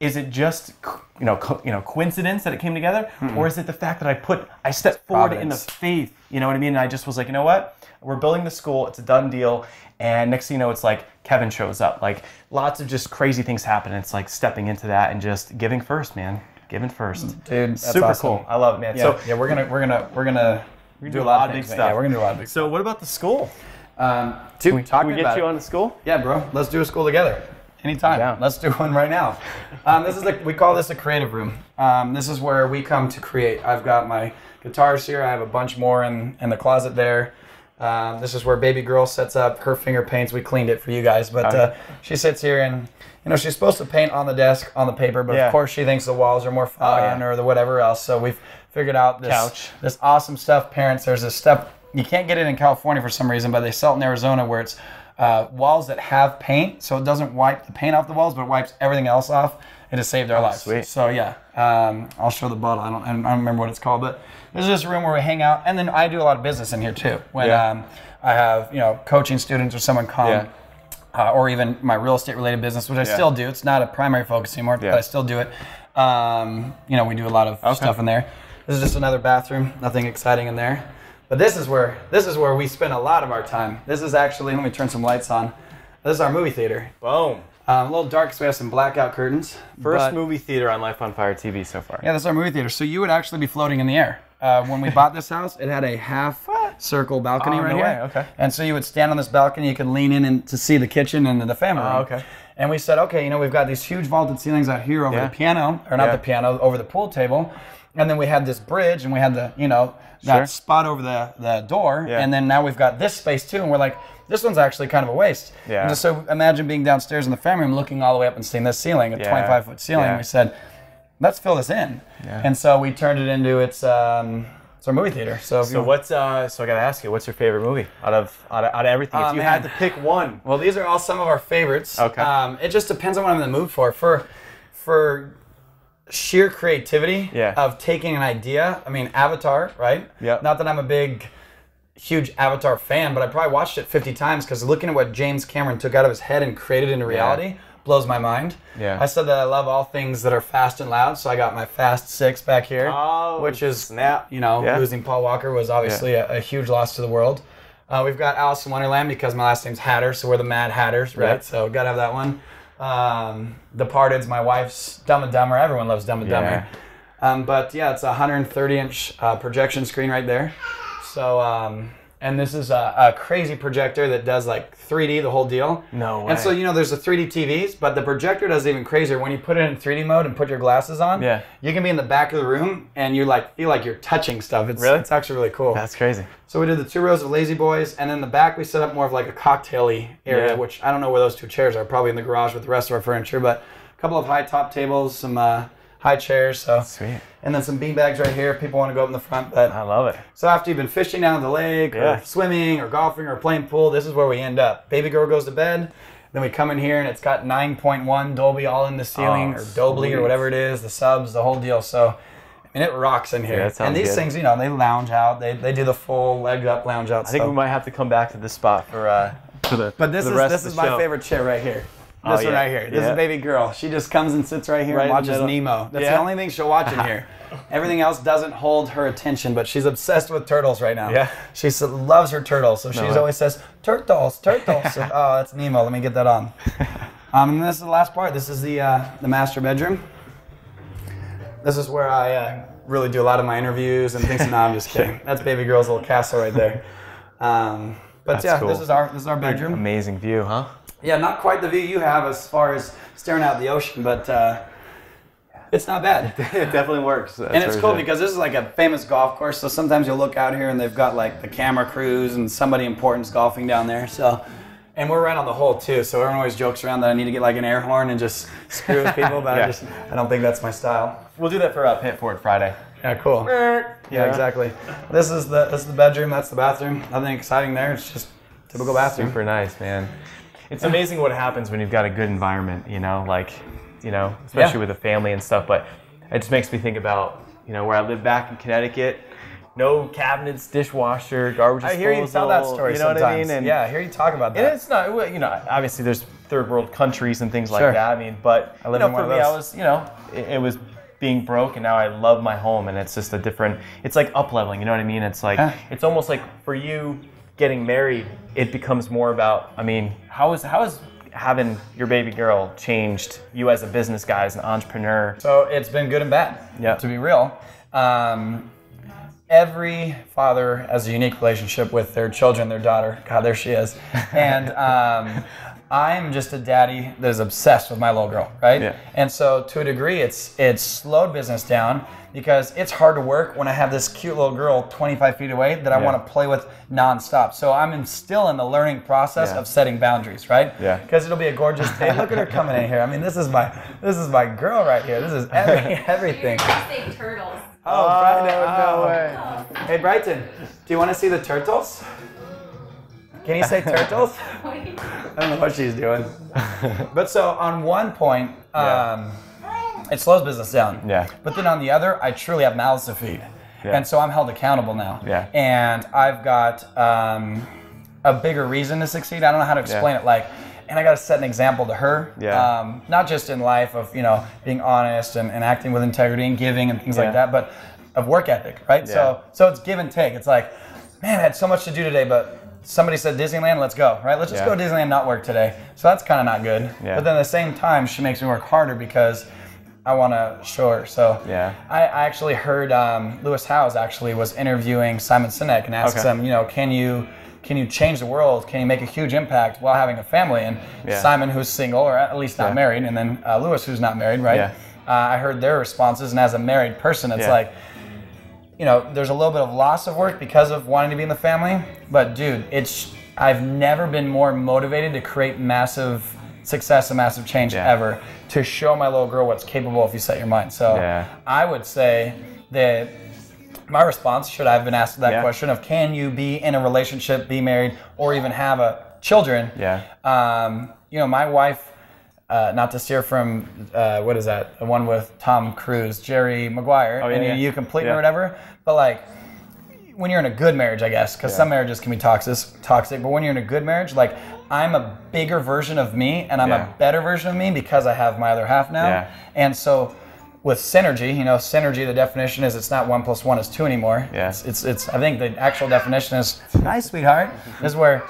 [SPEAKER 1] is it just coincidence that it came together? Or is it the fact that I stepped forward in the faith, you know what I mean? And I just was like, you know what? We're building the school. It's a done deal. And next thing you know, it's like Kevin shows up. Like lots of just crazy things happen. It's like stepping into that and just giving first, man. Giving first,
[SPEAKER 2] dude. That's
[SPEAKER 1] super
[SPEAKER 2] awesome.
[SPEAKER 1] Cool. I love it, man.
[SPEAKER 2] Yeah, so we're gonna do a lot of big stuff. Yeah, we're gonna do a lot of big stuff.
[SPEAKER 1] So what about the school?
[SPEAKER 2] Can we
[SPEAKER 1] get you on the school?
[SPEAKER 2] Yeah, bro. Let's do a school together. Anytime. Yeah. Let's do one right now. We call this a creative room. This is where we come to create. I've got my guitars here. I have a bunch more in the closet there. This is where baby girl sets up her finger paints. We cleaned it for you guys, but she sits here and, you know, she's supposed to paint on the desk, on the paper, but of course she thinks the walls are more fun or the whatever else. So we've figured out this awesome stuff. Parents, there's this stuff, you can't get it in California for some reason, but they sell it in Arizona where it's walls that have paint, so it doesn't wipe the paint off the walls, but it wipes everything else off. It has saved our lives.
[SPEAKER 1] Sweet.
[SPEAKER 2] So yeah, I'll show the bottle. I don't remember what it's called, but this is just a room where we hang out. And then I do a lot of business in here too. When I have coaching students or someone come, or even my real estate related business, which I still do. It's not a primary focus anymore, but I still do it. We do a lot of stuff in there. This is just another bathroom. Nothing exciting in there. But this is where we spend a lot of our time. This is actually, let me turn some lights on. This is our movie theater.
[SPEAKER 1] Boom.
[SPEAKER 2] A little dark, so we have some blackout curtains.
[SPEAKER 1] First movie theater on Life on Fire TV so far.
[SPEAKER 2] Yeah, this is our movie theater. So you would actually be floating in the air. When we bought this house, it had a half circle balcony right here.
[SPEAKER 1] Okay.
[SPEAKER 2] And so you would stand on this balcony, you could lean in to see the kitchen and the family room.
[SPEAKER 1] Okay.
[SPEAKER 2] And we said, okay, we've got these huge vaulted ceilings out here over the piano, or not the piano, over the pool table. And then we had this bridge, and we had that spot over the door. Yeah. And then now we've got this space too, and we're like, this one's actually kind of a waste. Yeah. And so imagine being downstairs in the family room, looking all the way up and seeing this ceiling, a 25-foot ceiling. Yeah. We said, let's fill this in. Yeah. And so we turned it into it's our movie theater. So
[SPEAKER 1] what's I gotta ask you, what's your favorite movie out of everything? If you had to pick one.
[SPEAKER 2] Well, these are all some of our favorites.
[SPEAKER 1] Okay.
[SPEAKER 2] It just depends on what I'm in the mood for. For sheer creativity of taking an idea. I mean, Avatar, right? Yeah. Not that I'm a huge Avatar fan, but I probably watched it 50 times because looking at what James Cameron took out of his head and created into reality blows my mind. Yeah. I said that I love all things that are fast and loud, so I got my Fast 6 back here, which is, losing Paul Walker was obviously a huge loss to the world. We've got Alice in Wonderland because my last name's Hatter, so we're the Mad Hatters, right? Yeah. So gotta have that one. Departed's my wife's Dumb and Dumber. Everyone loves Dumb and Dumber. But yeah, it's a 130-inch projection screen right there. So, and this is a crazy projector that does like 3D, the whole deal. No way. And so, there's the 3D TVs, but the projector does even crazier. When you put it in 3D mode and put your glasses on, you can be in the back of the room and you feel like you're touching stuff. It's actually really cool.
[SPEAKER 1] That's crazy.
[SPEAKER 2] So we did the 2 rows of Lazy Boys, and then the back we set up more of like a cocktail-y area, which I don't know where those 2 chairs are, probably in the garage with the rest of our furniture, but a couple of high top tables, some high chairs. So sweet. And then some bean bags right here if people want to go up in the front. But
[SPEAKER 1] I love it.
[SPEAKER 2] So after you've been fishing down the lake or swimming or golfing or playing pool, this is where we end up. Baby girl goes to bed. Then we come in here and it's got 9.1 Dolby all in the ceiling or Dolby or whatever it is, the subs, the whole deal. So I mean, it rocks in here. And these things, they lounge out. They do the full leg up lounge out.
[SPEAKER 1] I think we might have to come back to this spot for the
[SPEAKER 2] But this is my favorite chair right here. This one right here. This is baby girl. She just comes and sits right here and watches Nemo. That's the only thing she'll watch in here. Everything else doesn't hold her attention, but she's obsessed with turtles right now. Yeah. She loves her turtles, so she always says, turtles, turtles. So, oh, that's Nemo. Let me get that on. And this is the last part. This is the master bedroom. This is where I really do a lot of my interviews and things. No, I'm just kidding. That's baby girl's little castle right there. But that's cool. This is our bedroom.
[SPEAKER 1] Amazing view, huh?
[SPEAKER 2] Yeah, not quite the view you have as far as staring out the ocean, but it's not bad.
[SPEAKER 1] It definitely works.
[SPEAKER 2] And it's cool because this is like a famous golf course, so sometimes you'll look out here and they've got like the camera crews and somebody important's golfing down there. So, and we're right on the hole too, so everyone always jokes around that I need to get like an air horn and just screw with people, but I don't think that's my style.
[SPEAKER 1] We'll do that for Pit Forward Friday.
[SPEAKER 2] Yeah, cool. Yeah, exactly. This is the bedroom, that's the bathroom. Nothing exciting there, it's just typical bathroom.
[SPEAKER 1] Super nice, man. It's amazing what happens when you've got a good environment, especially with a family and stuff. But it just makes me think about, where I live back in Connecticut. No cabinets, dishwasher, garbage disposal.
[SPEAKER 2] I hear you tell that story sometimes.
[SPEAKER 1] What I mean?
[SPEAKER 2] And I hear you talk about that.
[SPEAKER 1] And it's not, obviously there's third world countries and things like that. I mean, but
[SPEAKER 2] I live in one
[SPEAKER 1] for me, I was, it was being broke, and now I love my home, and it's just it's like up leveling. You know what I mean? It's like it's almost like for you. Getting married, it becomes more about, how is having your baby girl changed you as a business guy, as an entrepreneur?
[SPEAKER 2] So it's been good and bad, to be real. Every father has a unique relationship with their children, their daughter. God, there she is. And I'm just a daddy that is obsessed with my little girl, right? Yeah. And so to a degree, it's slowed business down because it's hard to work when I have this cute little girl 25 feet away that I want to play with nonstop. So I'm still in the learning process of setting boundaries, right? Yeah. Because it'll be a gorgeous day. Look at her coming in here. This is my girl right here. This is everything.
[SPEAKER 3] You're gonna say turtles.
[SPEAKER 2] Oh, Brighton, no way. Hey, Brighton, do you want to see the turtles? Can you say turtles? I don't know what she's doing. But so on one point, it slows business down.
[SPEAKER 1] Yeah.
[SPEAKER 2] But then on the other, I truly have mouths to feed.
[SPEAKER 1] Yeah.
[SPEAKER 2] And so I'm held accountable now.
[SPEAKER 1] Yeah.
[SPEAKER 2] And I've got a bigger reason to succeed. I don't know how to explain it. Like, and I got to set an example to her.
[SPEAKER 1] Yeah.
[SPEAKER 2] Not just in life of, you know, being honest and acting with integrity and giving and things like that, but of work ethic, right?
[SPEAKER 1] Yeah.
[SPEAKER 2] So it's give and take. It's like, man, I had so much to do today, but somebody said Disneyland, let's go, right? Let's just go to Disneyland, not work today. So that's kind of not good.
[SPEAKER 1] Yeah.
[SPEAKER 2] But then at the same time, she makes me work harder because I want to show her. So I actually heard Lewis Howes actually was interviewing Simon Sinek and asked him, you know, can you change the world? Can you make a huge impact while having a family? And Simon, who's single or at least not married, and then Lewis, who's not married, right? Yeah. I heard their responses, and as a married person, it's like, you know, there's a little bit of loss of work because of wanting to be in the family, but dude, I've never been more motivated to create massive success and massive change ever, to show my little girl what's capable if you set your mind. So I would say that my response, should I have been asked that question of can you be in a relationship, be married, or even have children? You know, my wife, not to steer from, what is that? The one with Tom Cruise, Jerry Maguire, You Complete Me or whatever. But like, when you're in a good marriage, I guess, because some marriages can be toxic, but when you're in a good marriage, like, I'm a bigger version of me and I'm a better version of me because I have my other half now. And so with synergy, you know, synergy, the definition is it's not 1 + 1 is 2 anymore. It's I think the actual definition is, nice, sweetheart, is where,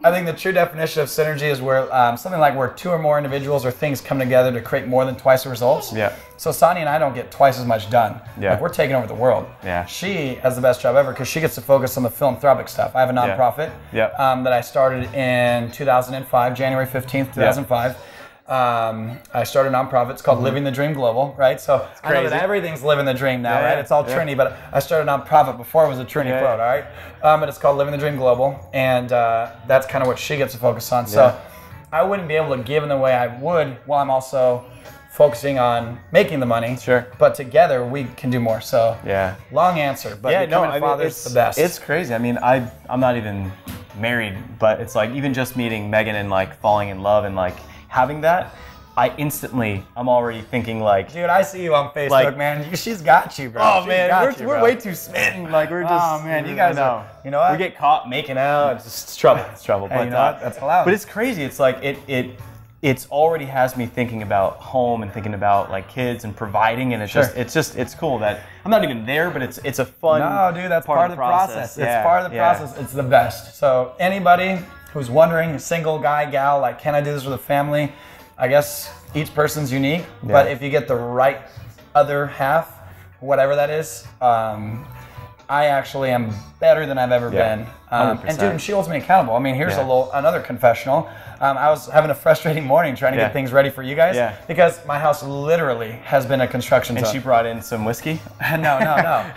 [SPEAKER 2] I think the true definition of synergy is where something like where 2 or more individuals or things come together to create more than twice the results. So Sonia and I don't get twice as much done. Like, we're taking over the world. She has the best job ever because she gets to focus on the philanthropic stuff. I have a nonprofit that I started in 2005, January 15th, 2005. I started a nonprofit. It's called Living the Dream Global, right? So I know that everything's living the dream now, right? It's all Trinity, but I started a nonprofit before it was a Trinity quote, all right? But it's called Living the Dream Global, and that's kind of what she gets to focus on. So I wouldn't be able to give in the way I would while I'm also focusing on making the money. But together we can do more. So long answer, but becoming a father is the best.
[SPEAKER 1] It's crazy. I mean, I'm not even married, but it's like even just meeting Megan and like falling in love and like having that, I'm already thinking like,
[SPEAKER 2] dude, I see you on Facebook, like, man. She's got you, bro.
[SPEAKER 1] Oh man, we're way too smitten. Like we're just.
[SPEAKER 2] Oh man, you guys know. You know what?
[SPEAKER 1] We get caught making out. It's trouble. It's trouble.
[SPEAKER 2] Hey, but you know what? That's allowed.
[SPEAKER 1] But it's crazy. It's like it's already has me thinking about home and thinking about like kids and providing, and it's cool that I'm not even there, but it's a fun.
[SPEAKER 2] No, dude, that's part of the process. It's part of the process. It's the best. So anybody who's wondering, single guy, gal, like, can I do this with a family? I guess each person's unique, but if you get the right other half, whatever that is, I actually am better than I've ever been. And dude, she holds me accountable. I mean, here's another confessional. I was having a frustrating morning trying to get things ready for you guys because my house literally has been a construction zone.
[SPEAKER 1] And she brought in some whiskey?
[SPEAKER 2] No.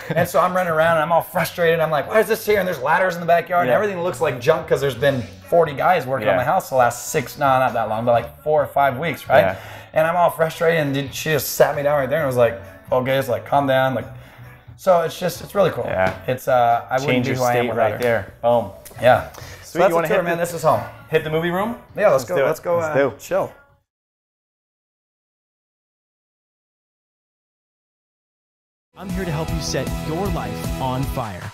[SPEAKER 2] And so I'm running around and I'm all frustrated. I'm like, why is this here? And there's ladders in the backyard and everything looks like junk because there's been 40 guys working on my house the last not that long, but like 4 or 5 weeks, right? And I'm all frustrated, and she just sat me down right there and was like, okay, it's like, calm down. Like, so it's really cool. It's, I wouldn't be who I am without her.
[SPEAKER 1] Right there. Boom.
[SPEAKER 2] Yeah.
[SPEAKER 1] Sweet.
[SPEAKER 2] So that's
[SPEAKER 1] you want to hit,
[SPEAKER 2] man? This is home.
[SPEAKER 1] Hit the movie room?
[SPEAKER 2] Yeah, let's go. Let's go. Chill.
[SPEAKER 4] I'm here to help you set your life on fire.